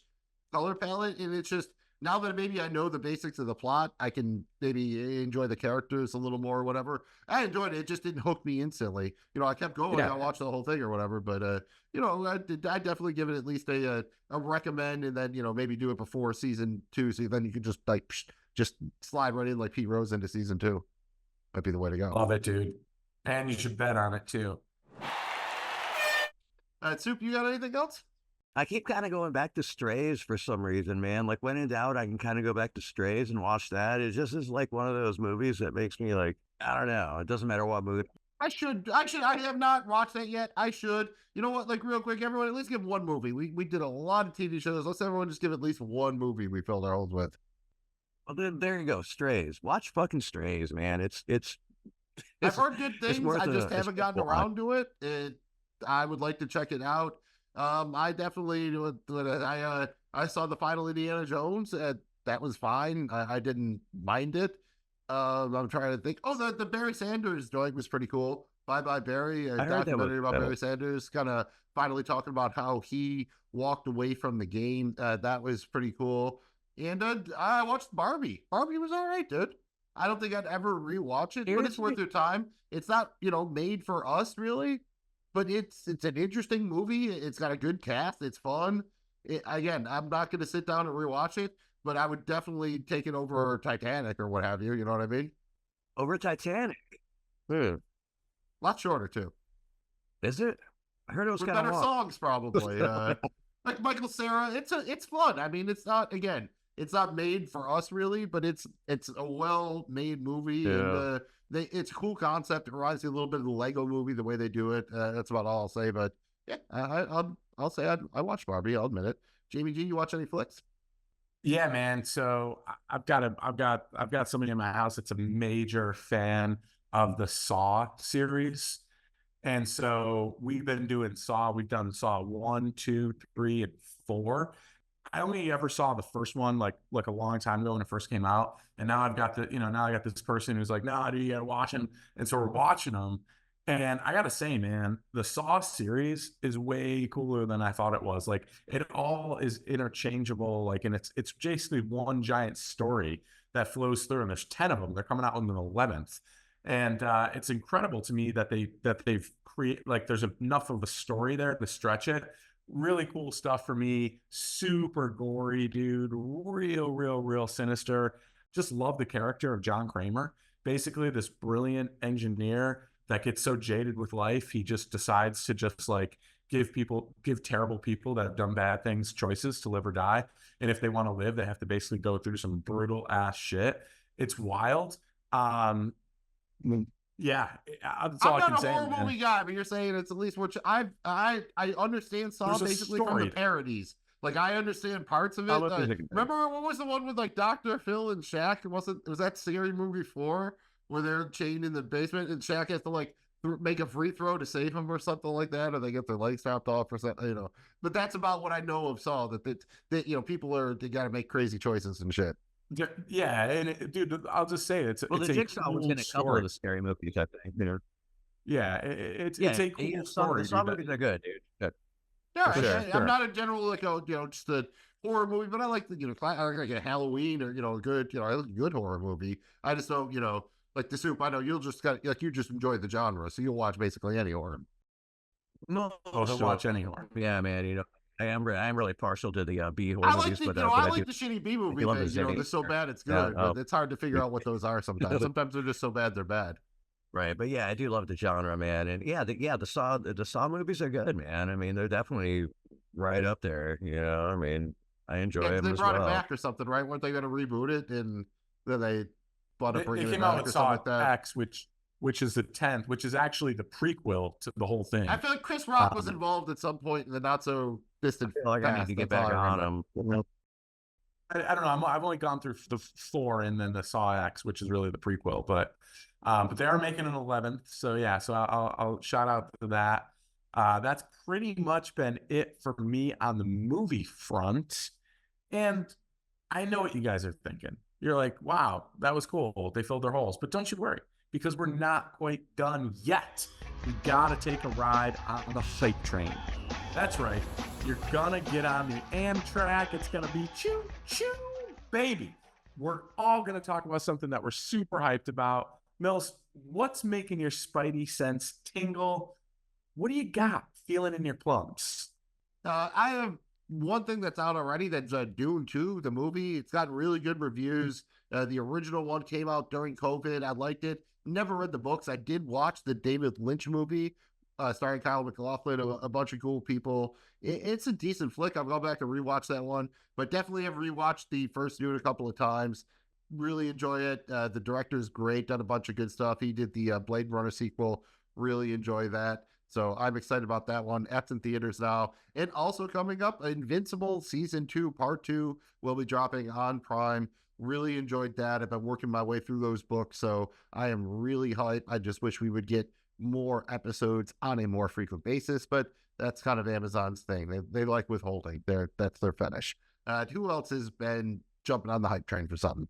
S4: color palette. And it's just, now that maybe I know the basics of the plot, I can maybe enjoy the characters a little more or whatever. I enjoyed it. It just didn't hook me instantly. I kept going. I watched the whole thing or whatever. But, I definitely give it at least a recommend, and then, maybe do it before season 2. So then you can just slide right in like Pete Rose into season 2. Might be the way to go.
S2: Love it, dude. And you should bet on it, too.
S4: Soup, you got anything else?
S3: I keep kind of going back to Strays for some reason, man. Like, when in doubt, I can kind of go back to Strays and watch that. It just is like one of those movies that makes me like, I don't know. It doesn't matter what mood.
S4: I have not watched that yet. I should. You know what? Like, real quick, everyone, at least give one movie. We did a lot of TV shows. Let's everyone just give at least one movie we filled our holes with.
S3: Well, then there you go. Strays. Watch fucking Strays, man. It's
S4: I've heard good things. I just haven't gotten around to it. I would like to check it out. I definitely I saw the final Indiana Jones. That was fine. I didn't mind it. I'm trying to think. Oh, the Barry Sanders joint was pretty cool. Bye Bye Barry, a
S3: I heard that was
S4: documentary about
S3: better.
S4: Barry Sanders, kind of finally talking about how he walked away from the game. That was pretty cool. And I watched Barbie. Barbie was all right, dude. I don't think I'd ever rewatch it, but it's worth your time. It's not, made for us really, but it's an interesting movie. It's got a good cast. It's fun. Again, I'm not going to sit down and rewatch it, but I would definitely take it over Titanic or what have you. You know what I mean?
S3: Over Titanic.
S4: A lot shorter too.
S3: Is it? I heard it was
S4: With
S3: kind of
S4: better
S3: long.
S4: songs, probably. Like Michael Cera, it's fun. I mean, it's not made for us really, but it's a well-made movie, and it's a cool concept. It reminds me a little bit of the Lego Movie, the way they do it. That's about all I'll say. But yeah, I'll say I watched Barbie. I'll admit it. Jamie G, you watch any flicks?
S2: Yeah, man. So I've got somebody in my house that's a major fan of the Saw series. And so we've been doing Saw. We've done Saw 1, 2, 3, and 4. I only ever saw the first one like a long time ago when it first came out. And now I've got now I got this person who's like, no, dude, you gotta watch them. And so we're watching them. And I gotta say, man, the Saw series is way cooler than I thought it was. Like, it all is interchangeable, like, and it's basically one giant story that flows through. And there's 10 of them. They're coming out on the 11th. And it's incredible to me that they've created, like, there's enough of a story there to stretch it. Really cool stuff for me. Super gory, dude. Real sinister. Just love the character of John Kramer. Basically, this brilliant engineer that gets so jaded with life, he just decides to just like give terrible people that have done bad things choices to live or die. And if they want to live, they have to basically go through some brutal ass shit. It's wild. Yeah, that's all I can say.
S4: I'm not a horror movie guy, but you're saying it's at least what I understand Saw basically from the parodies. Like, I understand parts of it. Remember what was the one with like Dr. Phil and Shaq? Was that Scary Movie 4 where they're chained in the basement and Shaq has to like make a free throw to save him or something like that, or they get their legs chopped off or something, But that's about what I know of Saw. That people they got to make crazy choices and shit.
S2: Yeah, and dude, I'll just say it's
S3: the Jigsaw was in a couple of the scary movies, I think.
S2: Yeah, it's a cool story.
S3: The Saw movies are good, dude.
S4: Yeah,
S2: sure.
S4: I'm not a general like just a horror movie, but I like I like a Halloween or I like a good horror movie. I just don't like The Soup. I know you'll just you just enjoy the genre, so you'll watch basically any horror.
S2: No, he'll watch any horror.
S3: Yeah, man. I am really partial to the B horror movies, but
S4: I like the shitty B movie thing. They're so bad it's good, but it's hard to figure out what those are sometimes. Sometimes they're just so bad they're bad.
S3: Right, but yeah, I do love the genre, man, and the Saw movies are good, man. I mean, they're definitely right up there. I mean, I enjoy them.
S4: They brought it back or something, right? Weren't they going to reboot it, and then they bought it, bringing it back or something like that?
S2: X, which is the 10th, which is actually the prequel to the whole thing.
S4: I feel like Chris Rock was involved at some point in the not so distant past.
S3: I need to get back on him.
S2: I don't know. I've only gone through the 4 and then the Saw X, which is really the prequel, but they are making an 11th. So yeah, so I'll shout out to that. That's pretty much been it for me on the movie front. And I know what you guys are thinking. You're like, wow, that was cool. They filled their holes. But don't you worry, because we're not quite done yet. We gotta take a ride on the hype train. That's right. You're gonna get on the Amtrak. It's gonna be choo choo, baby. We're all gonna talk about something that we're super hyped about. Mills, what's making your spidey sense tingle? What do you got feeling in your plums?
S4: I have one thing that's out already. That's Dune 2, the movie. It's got really good reviews. The original one came out during COVID. I liked it. Never read the books. I did watch the David Lynch movie starring Kyle MacLachlan, a bunch of cool people. It's a decent flick. I'll go back and rewatch that one, but definitely have rewatched the first Dune a couple of times. Really enjoy it. The director's great, done a bunch of good stuff. He did the Blade Runner sequel. Really enjoy that. So I'm excited about that one. That's in theaters now. And also coming up, Invincible Season 2, Part 2 will be dropping on Prime. Really enjoyed that. I've been working my way through those books, so I am really hyped. I just wish we would get more episodes on a more frequent basis, but that's kind of Amazon's thing. They like withholding. That's their fetish. Who else has been jumping on the hype train for something?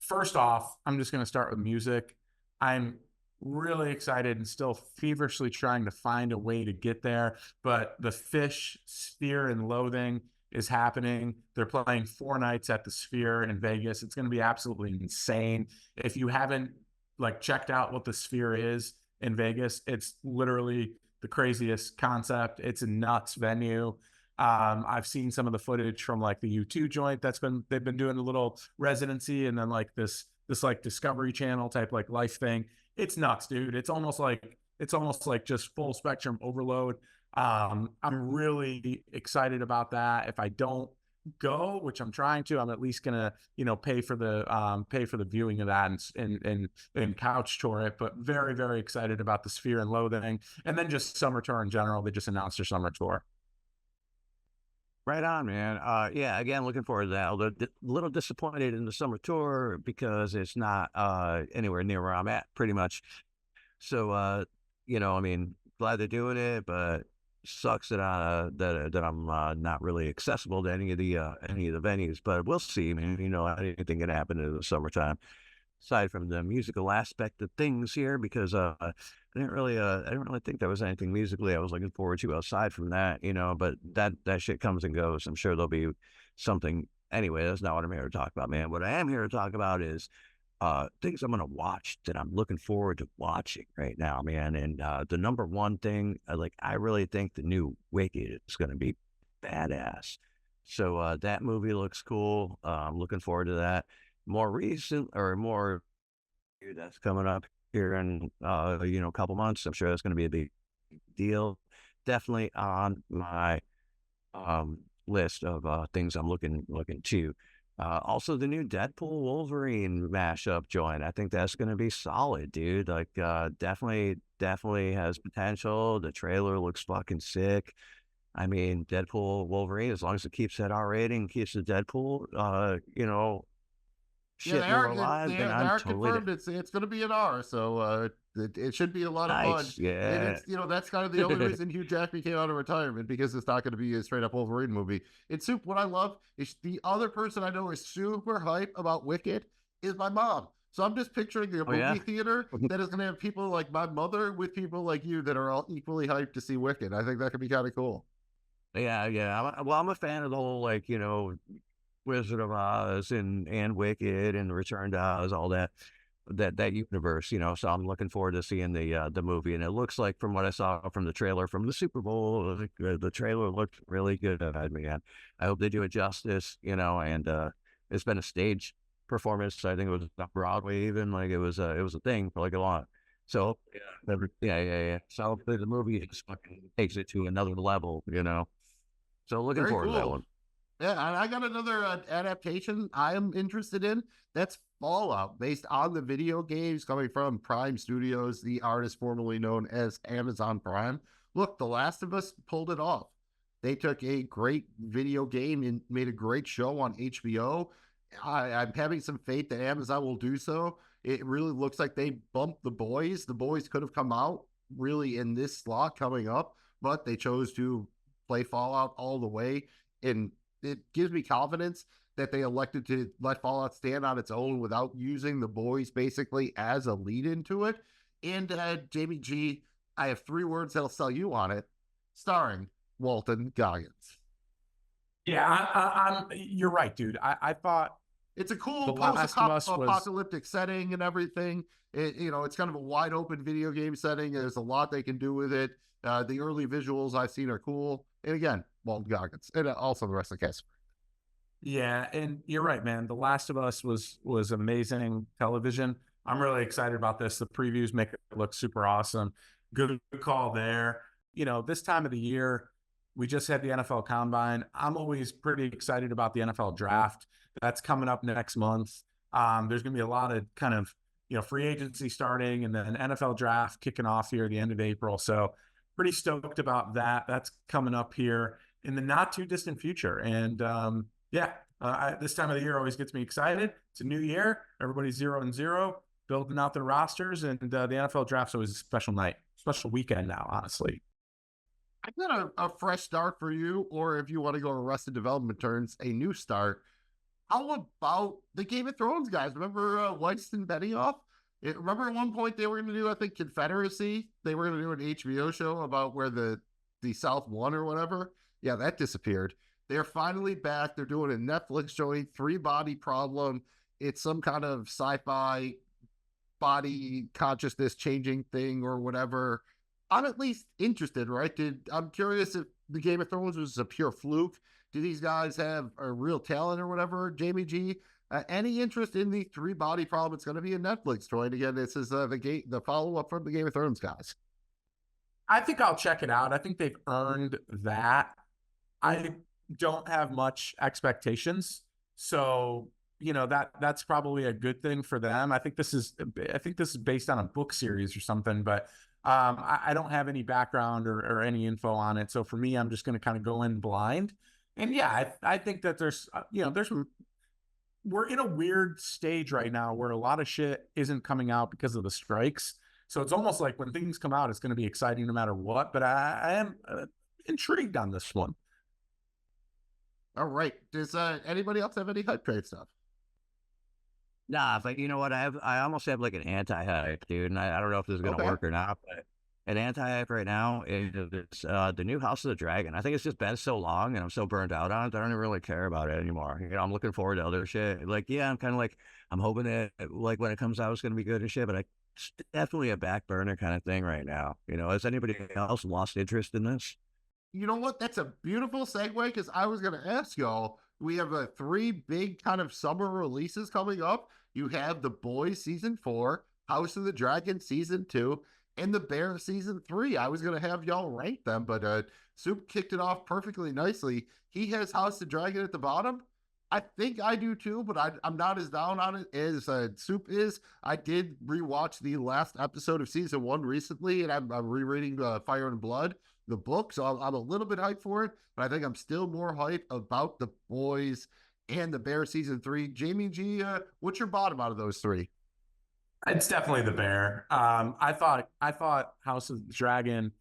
S2: First off, I'm just going to start with music. I'm really excited and still feverishly trying to find a way to get there. But the Fish, Sphere, and Loathing is happening. They're playing 4 nights at the Sphere in Vegas. It's going to be absolutely insane. If you haven't like checked out what the Sphere is in Vegas, it's literally the craziest concept. It's a nuts venue. I've seen some of the footage from like the U2 joint they've been doing a little residency, and then like this like Discovery Channel type like life thing. It's nuts, dude. It's almost like just full spectrum overload. I'm really excited about that. If I don't go, which I'm trying to, I'm at least gonna pay for the viewing of that and couch tour it. But very, very excited about the Sphere and Loathing, and then just summer tour in general. They just announced their summer tour.
S3: Right on, man. Yeah, again, looking forward to that. Although a little disappointed in the summer tour because it's not anywhere near where I'm at, pretty much. So, I mean, glad they're doing it, but sucks that I'm not really accessible to any of the venues. But we'll see, man. Anything can happen in the summertime. Aside from the musical aspect of things here, because I didn't really think there was anything musically I was looking forward to aside from that, but that shit comes and goes. I'm sure there'll be something. Anyway, that's not what I'm here to talk about, man. What I am here to talk about is things I'm gonna watch that I'm looking forward to watching right now, man. And the number one thing, I really think the new Wicked is gonna be badass. So that movie looks cool. I'm looking forward to that. More recent or more that's coming up here in a couple months. I'm sure that's going to be a big deal. Definitely on my list of things I'm looking to. Also, the new Deadpool Wolverine mashup joint. I think that's going to be solid, dude. Like, definitely has potential. The trailer looks fucking sick. I mean, Deadpool Wolverine, as long as it keeps that R rating, keeps the Deadpool, shit more alive,
S4: they
S3: then
S4: are
S3: I'm totally
S4: confirmed it's going to be an R, so it should be a lot of fun.
S3: nice. Yeah.
S4: And it's that's kind of the only reason Hugh Jackman came out of retirement, because it's not going to be a straight up Wolverine movie. It's super. What I love is the other person I know is super hype about Wicked is my mom. So I'm just picturing a movie theater that is going to have people like my mother with people like you that are all equally hyped to see Wicked. I think that could be kind of cool.
S3: Yeah. I'm a fan of the whole Wizard of Oz and Wicked and Return to Oz, all that universe, So I'm looking forward to seeing the movie, and it looks like from what I saw from the trailer from the Super Bowl, the trailer looked really good. Man, I hope they do it justice, And it's been a stage performance. I think it was on Broadway, even it was a thing for a lot. So yeah. So hopefully the movie just fucking takes it to another level, So looking
S4: Very
S3: forward to that
S4: cool.
S3: one.
S4: Yeah, and I got another adaptation I am interested in. That's Fallout, based on the video games, coming from Prime Studios, the artist formerly known as Amazon Prime. Look, The Last of Us pulled it off. They took a great video game and made a great show on HBO. I'm having some faith that Amazon will do so. It really looks like they bumped The Boys. The Boys could have come out really in this slot coming up, but they chose to play Fallout all the way. And it gives me confidence that they elected to let Fallout stand on its own without using The Boys basically as a lead into it. And Jamie G, I have 3 words that'll sell you on it, starring Walton Goggins.
S2: Yeah, you're right, dude. I thought
S4: it's a cool
S2: post-apocalyptic
S4: setting and everything. It's kind of a wide open video game setting. There's a lot they can do with it. The early visuals I've seen are cool. And again, Walton Goggins, and also the rest of the cast.
S2: Yeah, and you're right, man. The Last of Us was amazing television. I'm really excited about this. The previews make it look super awesome. Good call there. This time of the year, we just had the NFL Combine. I'm always pretty excited about the NFL Draft. That's coming up next month. There's going to be a lot of kind of, free agency starting, and then NFL Draft kicking off here at the end of April. So pretty stoked about that. That's coming up here in the not too distant future. And this time of the year always gets me excited. It's a new year. Everybody's 0-0, building out their rosters, and the NFL Draft's always a special night, special weekend now, honestly.
S4: I've got a fresh start for you, or if you want to go Arrested Development turns, a new start. How about the Game of Thrones guys? Remember Weiston Benioff? Remember at one point they were going to do, I think, Confederacy? They were going to do an HBO show about where the South won or whatever. Yeah, that disappeared. They're finally back. They're doing a Netflix joint, Three Body Problem. It's some kind of sci-fi body consciousness changing thing or whatever. I'm at least interested, right? I'm curious if the Game of Thrones was a pure fluke. Do these guys have a real talent or whatever? Jamie G, any interest in the Three Body Problem? It's going to be a Netflix joint. Again, this is the follow-up from the Game of Thrones guys.
S2: I think I'll check it out. I think they've earned that. I don't have much expectations, so that's probably a good thing for them. I think this is based on a book series or something, but I don't have any background or any info on it. So for me, I'm just going to kind of go in blind. And yeah, I think that we're in a weird stage right now where a lot of shit isn't coming out because of the strikes. So it's almost like when things come out, it's going to be exciting no matter what. But I am intrigued on this one.
S4: All right. Does anybody else have any hype trade stuff?
S3: Nah, but you know what? I almost have like an anti-hype, dude, and I don't know if this is gonna work or not, but an anti-hype right now is the new House of the Dragon. I think it's just been so long, and I'm so burned out on it that I don't even really care about it anymore. I'm looking forward to other shit. Like, yeah, I'm kind of like I'm hoping that like when it comes out, it's gonna be good and shit, but it's definitely a back burner kind of thing right now. Has anybody else lost interest in this?
S4: You know what? That's a beautiful segue because I was going to ask y'all. We have 3 big kind of summer releases coming up. You have The Boys Season 4, House of the Dragon Season 2, and The Bear Season 3. I was going to have y'all rank them, but Soup kicked it off perfectly nicely. He has House of the Dragon at the bottom. I think I do too, but I'm not as down on it as Soup is. I did rewatch the last episode of Season 1 recently, and I'm rereading Fire and Blood, the book, so I'm a little bit hyped for it, but I think I'm still more hyped about The Boys and The Bear Season 3. Jamie G, what's your bottom out of those 3?
S2: It's definitely The Bear. I thought House of the Dragon,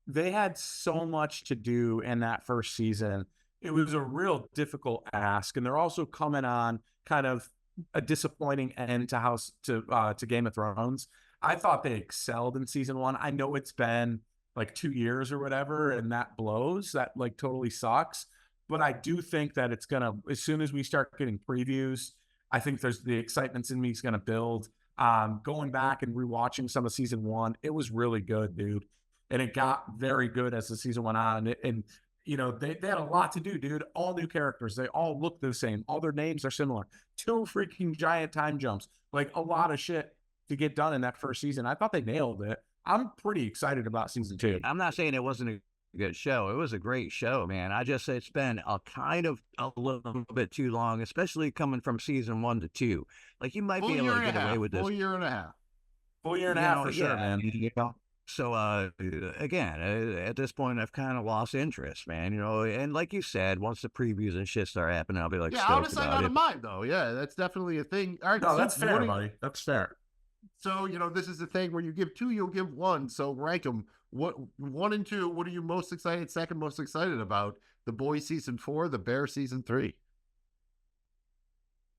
S2: they had so much to do in that first season. It was a real difficult ask, and they're also coming on kind of a disappointing end to Game of Thrones. I thought they excelled in season 1. I know it's been like 2 years or whatever, and that blows. That like totally sucks. But I do think that it's gonna, as soon as we start getting previews, I think the excitement in me is gonna build. Going back and rewatching some of season 1, it was really good, dude, and it got very good as the season went on. And they had a lot to do, dude. All new characters, they all look the same. All their names are similar. 2 freaking giant time jumps, like a lot of shit to get done in that first season. I thought they nailed it. I'm pretty excited about season 2.
S3: I'm not saying it wasn't a good show. It was a great show, man. I just say it's been a little bit too long, especially coming from season 1 to 2. Like you might be able to get away with this.
S4: Full year and a half.
S2: Full year and a half for sure, man.
S3: So again, at this point, I've kind of lost interest, man. And like you said, once the previews and shit start happening, I'll be like,
S4: out of sight, out of mind, though. Yeah, that's definitely a thing. All right,
S2: no, that's fair, buddy. That's fair.
S4: So, this is the thing where you give 2, you'll give 1. So rank them. What 1 and 2, what are you most excited, second most excited about? The Boys Season 4, The Bear Season 3.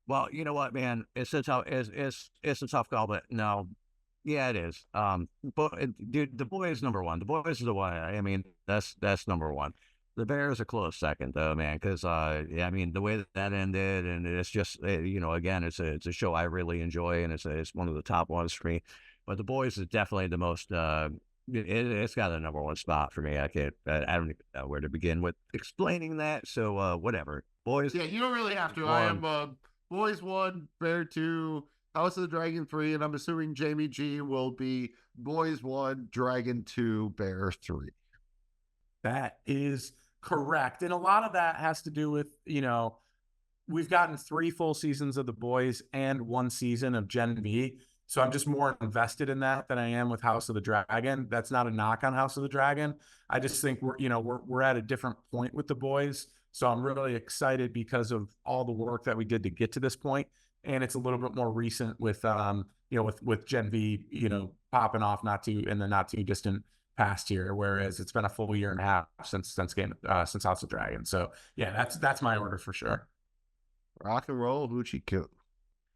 S3: Well, you know what, man? It's a tough call, but no. Yeah, it is. But dude, The Boys is number 1. The Boys is the one. I mean, that's number 1. The Bear is a close second, though, man, because I mean, the way that ended, and it's just again, it's a show I really enjoy, and it's one of the top ones for me. But The Boys is definitely the most. It's got the number 1 spot for me. I don't even know where to begin with explaining that. So whatever, Boys.
S4: Yeah, you don't really have to.
S3: 1.
S4: I am Boys 1, Bear 2, House of the Dragon 3, and I'm assuming Jamie G will be Boys 1, Dragon 2, Bear 3.
S2: That is correct. And a lot of that has to do with, we've gotten 3 full seasons of The Boys and 1 season of Gen V. So I'm just more invested in that than I am with House of the Dragon. That's not a knock on House of the Dragon. I just think we're at a different point with The Boys. So I'm really excited because of all the work that we did to get to this point. And it's a little bit more recent with with Gen V, popping off in the not too distant past year, whereas it's been a full year and a half since House of Dragon. So yeah, that's my order for sure.
S4: Rock and roll, Hoochie Coo.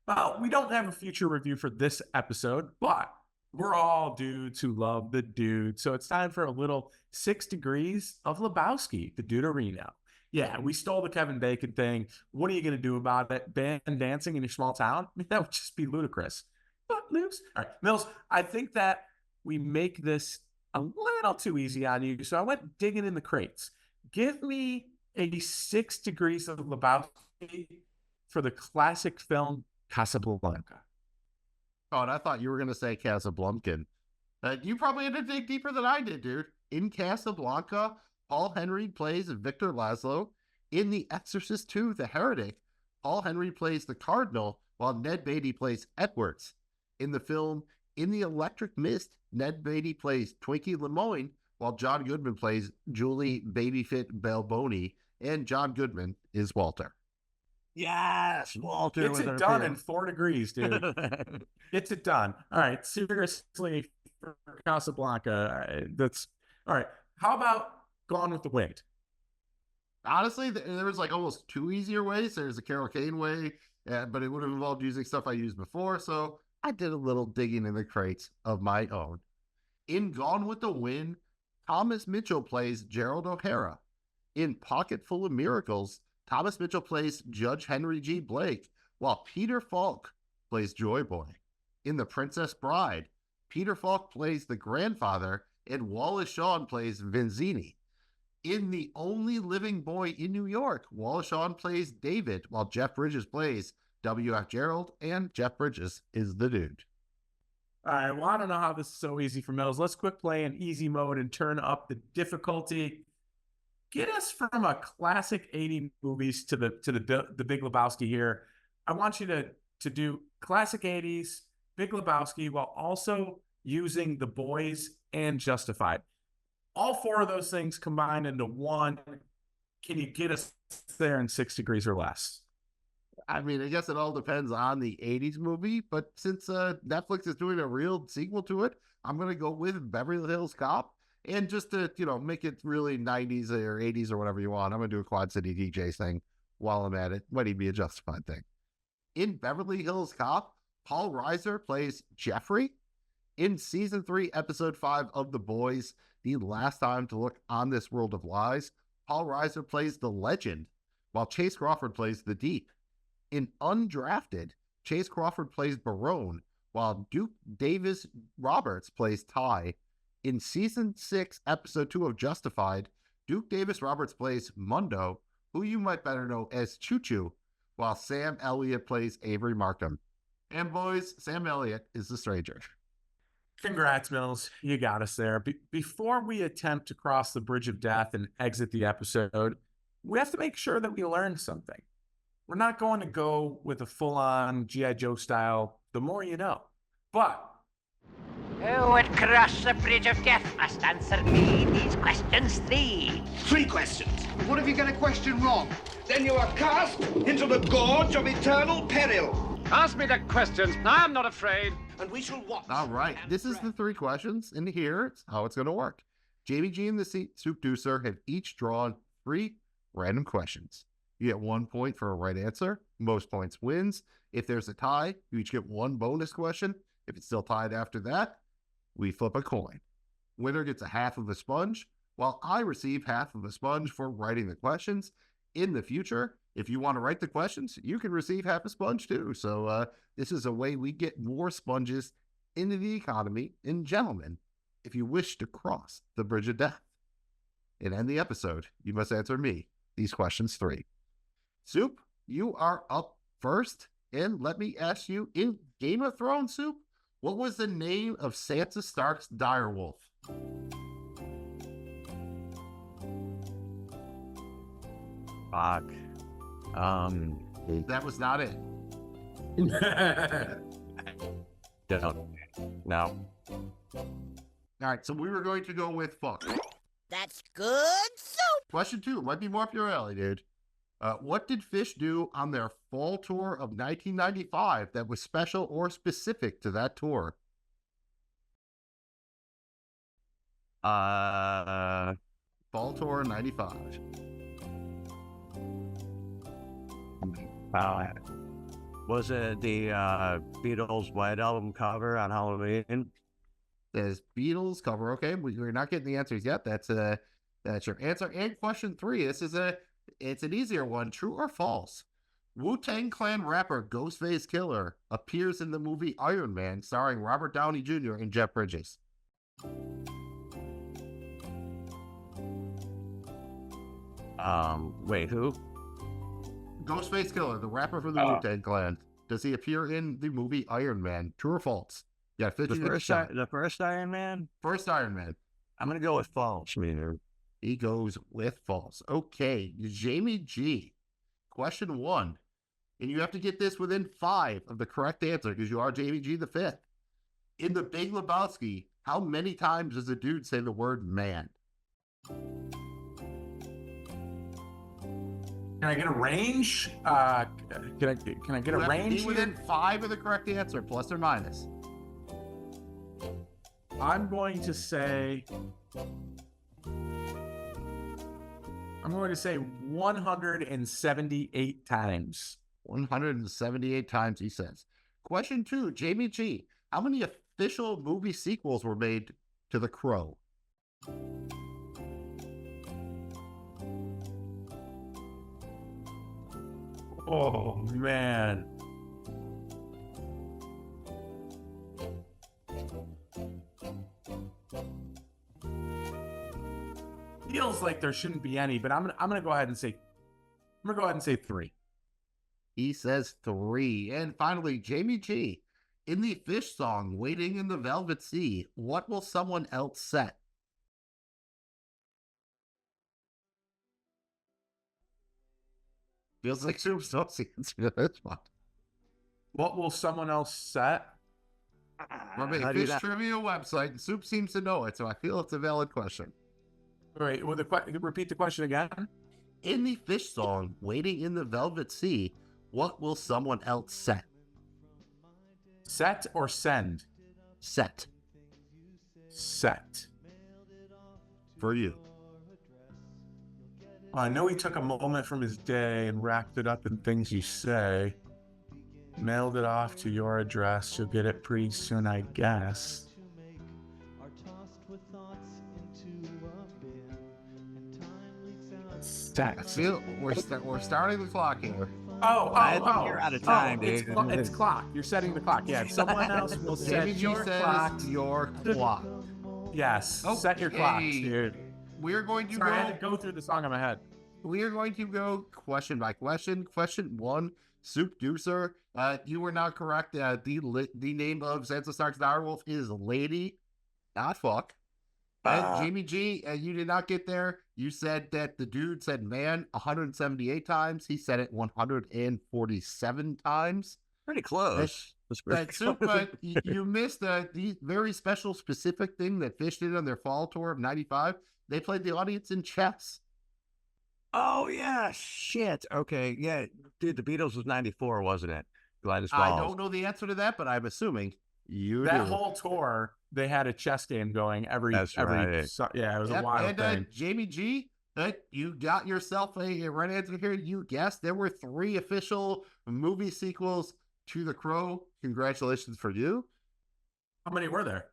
S2: Well, we don't have a future review for this episode, but we're all dudes who love the dude. So it's time for a little 6 Degrees of Lebowski, the Deuterino. Yeah, we stole the Kevin Bacon thing. What are you going to do about it? Ban dancing in your small town? I mean, that would just be ludicrous. But Luke's. All right, Mills, I think that we make this a little too easy on you. So I went digging in the crates. Give me a 6 Degrees of Lebowski for the classic film Casablanca.
S4: Oh, and I thought you were going to say Casablancan. You probably had to dig deeper than I did, dude. In Casablanca, Paul Henry plays Victor Laszlo. In The Exorcist 2, The Heretic, Paul Henry plays the Cardinal, while Ned Beatty plays Edwards. In the film In the Electric Mist, Ned Beatty plays Twinkie Lemoyne, while John Goodman plays Julie Babyfit Balboni, and John Goodman is Walter.
S3: Yes, Walter.
S2: Gets it done in 4 degrees, dude. Gets it done. All right, seriously, for Casablanca, that's all right. How about Gone with the Wind?
S4: Honestly, there was like almost 2 easier ways. There's the Carol Kane way, but it would have involved using stuff I used before, so I did a little digging in the crates of my own. In Gone with the Wind, Thomas Mitchell plays Gerald O'Hara. In Pocket Full of Miracles, Thomas Mitchell plays Judge Henry G. Blake, while Peter Falk plays Joy Boy. In The Princess Bride, Peter Falk plays the grandfather, and Wallace Shawn plays Vinzini. In The Only Living Boy in New York, Wallace Shawn plays David, while Jeff Bridges plays W.F. Gerald, and Jeff Bridges is the dude.
S2: All right, well, I don't know how this is so easy for Mills. Let's quick play in easy mode and turn up the difficulty. Get us from a classic 80 movies to the Big Lebowski here. I want you to do classic 80s, Big Lebowski, while also using The Boys and Justified. All 4 of those things combined into one. Can you get us there in 6 degrees or less?
S4: I mean, I guess it all depends on the 80s movie, but since Netflix is doing a real sequel to it, I'm going to go with Beverly Hills Cop. And just to, make it really 90s or 80s or whatever you want, I'm going to do a Quad City DJs thing while I'm at it. Might even be a Justified thing. In Beverly Hills Cop, Paul Reiser plays Jeffrey. In Season 3, Episode 5 of The Boys, The Last Time to Look on This World of Lies, Paul Reiser plays the Legend, while Chase Crawford plays the Deep. In Undrafted, Chase Crawford plays Barone, while Duke Davis Roberts plays Ty. In Season 6, Episode 2 of Justified, Duke Davis Roberts plays Mundo, who you might better know as Choo Choo, while Sam Elliott plays Avery Markham. And boys, Sam Elliott is the stranger.
S2: Congrats, Mills. You got us there. Before we attempt to cross the bridge of death and exit the episode, we have to make sure that we learn something. We're not going to go with a full-on G.I. Joe style, the more you know. But
S8: who would cross the bridge of death must answer me these questions 3.
S9: 3 questions. What if you get a question wrong? Then you are cast into the gorge of eternal peril.
S10: Ask me the questions. I'm not afraid.
S9: And we shall watch.
S4: All right. This is the 3 questions, and here's how it's going to work. Jamie G and the Soup Deucer have each drawn 3 random questions. You get 1 point for a right answer. Most points wins. If there's a tie, you each get 1 bonus question. If it's still tied after that, we flip a coin. Winner gets a half of a sponge, while I receive half of a sponge for writing the questions. In the future, if you want to write the questions, you can receive half a sponge too. So this is a way we get more sponges into the economy. And gentlemen, if you wish to cross the bridge of death and end the episode, you must answer me these questions 3. Soup, you are up first. And let me ask you, in Game of Thrones, Soup, what was the name of Sansa Stark's direwolf?
S3: Fuck.
S4: That was not it.
S3: Don't. No.
S4: All right, so we were going to go with fuck.
S11: That's good soup.
S4: Question 2 might be more up your alley, dude. What did Fish do on their fall tour of 1995 that was special or specific to that tour? Fall tour 95.
S3: Wow. Was it the Beatles White Album cover on Halloween?
S4: Says Beatles cover. Okay, we're not getting the answers yet. That's your answer. And question 3. It's an easier one. True or false? Wu-Tang Clan rapper Ghostface Killer appears in the movie Iron Man, starring Robert Downey Jr. and Jeff Bridges.
S3: Wait, who?
S4: Ghostface Killer, the rapper from the Wu-Tang Clan. Does he appear in the movie Iron Man? True or false? Yeah, 50
S3: The first Iron Man?
S4: First Iron Man.
S3: I'm going to go with false, meaner.
S4: He goes with false. Okay, Jamie G. Question 1. And you have to get this within 5 of the correct answer because you are Jamie G the 5th. In The Big Lebowski, how many times does a dude say the word man?
S2: Can I get a range? Can I get a range?
S4: Within 5 of the correct answer, plus or minus.
S2: I'm going to say 178 times.
S4: 178 times, he says. Question 2, Jamie G. How many official movie sequels were made to The Crow?
S2: Oh, man. Feels like there shouldn't be any, but I'm gonna go ahead and say 3.
S4: He says 3. And finally, Jamie G. In the Fish song, Waiting in the Velvet Sea, what will someone else set? Feels like Soup knows the answer to this one.
S2: What will someone else set?
S4: From a Fish trivia website, and Soup seems to know it, so I feel it's a valid question.
S2: All right, repeat the question again.
S4: In the Fish song, Waiting in the Velvet Sea, what will someone else set?
S2: Set or send?
S4: Set.
S2: Set.
S4: For you.
S2: I know he took a moment from his day and wrapped it up in things you say. Mailed it off to your address. You'll get it pretty soon, I guess. Set.
S4: We're starting the clock here.
S3: You're out of time, dude.
S2: It's clock. You're setting the clock. Yeah, someone else will set your clock.
S4: Your clock.
S2: Yes, set your clocks, dude.
S4: We're going to
S2: I had to go through the song in my head.
S4: We are going to go question by question. Question 1, Soup Deucer. You were not correct. The name of Sansa Stark's direwolf is Lady, not fuck. Jamie G, you did not get there. You said that the dude said man 178 times. He said it 147 times.
S3: Pretty close.
S4: Soup, but you missed the very special specific thing that Fish did on their fall tour of 95. They played the audience in chess.
S3: Oh, yeah. Shit. Okay. Yeah. Dude, the Beatles was 94, wasn't it? Gladys Balls.
S4: I don't know the answer to that, but I'm assuming you
S2: that
S4: do.
S2: Whole tour, they had a chess game going every.
S3: That's right.
S2: Yeah, it was a wild thing.
S4: Jamie G, you got yourself a right answer here. You guessed there were 3 official movie sequels to The Crow. Congratulations for you.
S2: How many were there?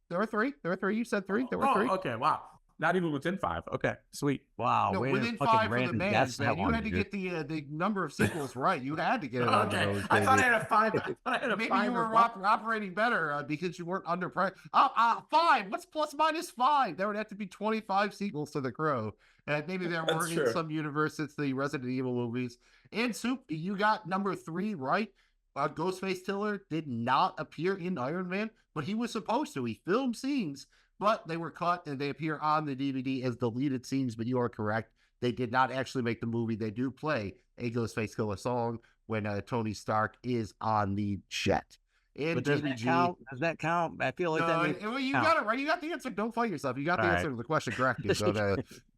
S4: There were 3. You said 3. There were 3.
S2: Okay, wow. Not even within 5. Okay, sweet.
S3: Wow.
S4: No, within 5 for the man. You had to get the number of sequels right. You had to get it.
S2: Okay, I thought I had a 5.
S4: Maybe you were operating better because you weren't under pressure. 5. What's plus minus 5? There would have to be 25 sequels to The Crow. And maybe there were in some universe. It's the Resident Evil movies. And Soup, you got number 3 right. Ghostface Killer did not appear in Iron Man, but he was supposed to. He filmed scenes, but they were cut and they appear on the DVD as deleted scenes. But you are correct. They did not actually make the movie. They do play a Ghostface Killer song when Tony Stark is on the jet. And
S3: but does that count? Does that count? I feel like that means
S4: you got it right. You got the answer. Don't fight yourself. You got the answer to the question correctly. So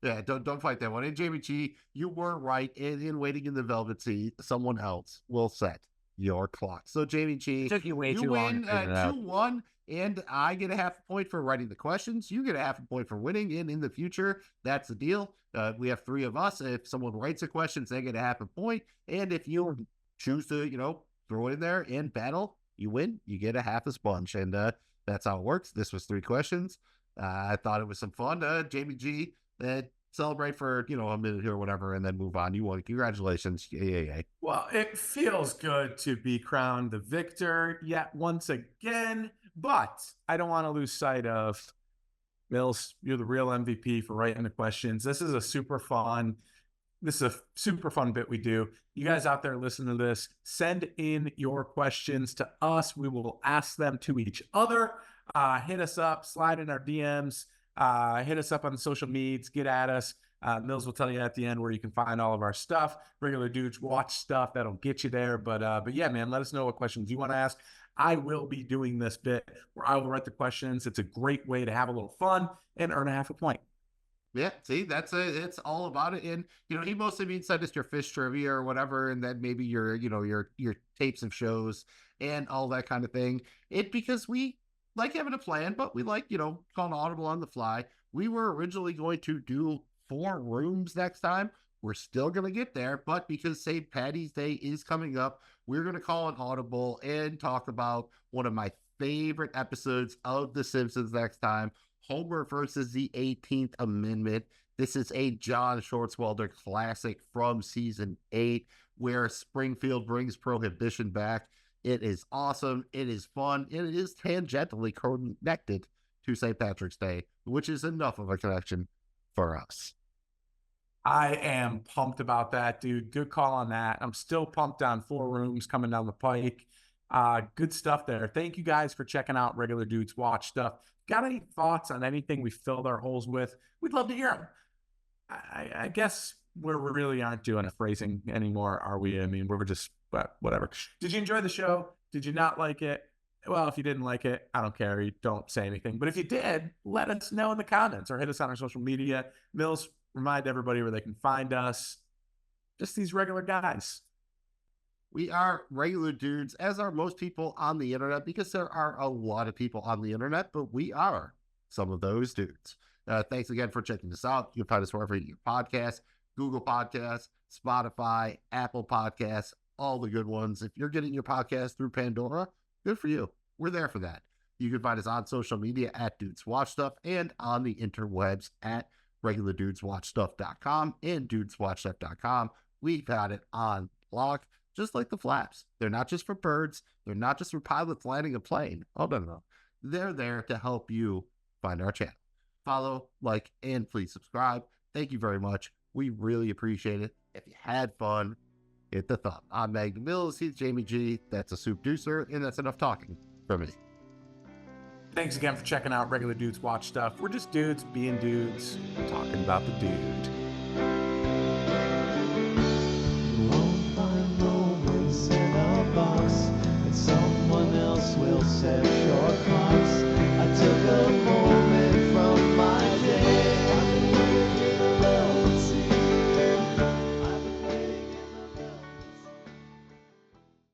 S4: don't fight that one. And Jamie G, you were right. In Waiting in the Velvet Sea, someone else will set your clock. So Jamie G,
S3: it took you way too long.
S4: 2-1, and I get a half a point for writing the questions. You get a half a point for winning. And in the future, that's the deal. We have 3 of us. If someone writes a question, they get a half a point. And if you choose to, throw it in there and battle, you win, you get a half a sponge. And that's how it works. This was 3 questions. I thought it was some fun. Jamie G, celebrate for, a minute here or whatever, and then move on. You won. Congratulations. Yeah.
S2: Well, it feels good to be crowned the victor yet once again, but I don't want to lose sight of Mills. You're the real MVP for writing the questions. This is a super fun bit we do. You guys out there listening to this, send in your questions to us. We will ask them to each other. Hit us up, slide in our DMs, hit us up on the social medias, get at us. Mills will tell you at the end where you can find all of our stuff. Regular Dudes Watch stuff, that'll get you there. But yeah, man, let us know what questions you want to ask. I will be doing this bit where I will write the questions. It's a great way to have a little fun and earn a half a point.
S4: Yeah, see, it's all about it. And, he mostly means that it's your fish trivia or whatever, and then maybe your tapes of shows and all that kind of thing. Because we like having a plan, but we like, calling audible on the fly. We were originally going to do 4 rooms next time. We're still going to get there, but because St. Patty's Day is coming up, we're going to call an audible and talk about one of my favorite episodes of The Simpsons next time, Homer versus the 18th Amendment. This is a John Swartzwelder classic from season 8, where Springfield brings prohibition back. It is awesome. It is fun. And it is tangentially connected to St. Patrick's Day, which is enough of a connection for us.
S2: I am pumped about that, dude. Good call on that. I'm still pumped on 4 rooms coming down the pike. Good stuff there. Thank you guys for checking out Regular Dudes Watch stuff. Got any thoughts on anything we filled our holes with? We'd love to hear them. I guess we really aren't doing a phrasing anymore, are we? I mean, we're just, but whatever. Did you enjoy the show? Did you not like it? Well, if you didn't like it, I don't care. You don't say anything. But if you did, let us know in the comments or hit us on our social media. Mills, remind everybody where they can find us. Just these regular guys.
S4: We are regular dudes, as are most people on the internet, because there are a lot of people on the internet, but we are some of those dudes. Thanks again for checking this out. You can find us wherever you get your podcasts, Google Podcasts, Spotify, Apple Podcasts, all the good ones. If you're getting your podcast through Pandora, good for you. We're there for that. You can find us on social media at Dudes Watch Stuff and on the interwebs at regulardudeswatchstuff.com and dudeswatchstuff.com. We've got it on lock, just like the flaps. They're not just for birds. They're not just for pilots landing a plane. Oh, no. They're there to help you find our channel. Follow, like, and please subscribe. Thank you very much. We really appreciate it. If you had fun, hit the thumb. I'm Magnum Mills. He's Jamie G. That's a soup deucer, and that's enough talking for me.
S2: Thanks again for checking out Regular Dudes Watch stuff. We're just dudes being dudes, talking about the dude.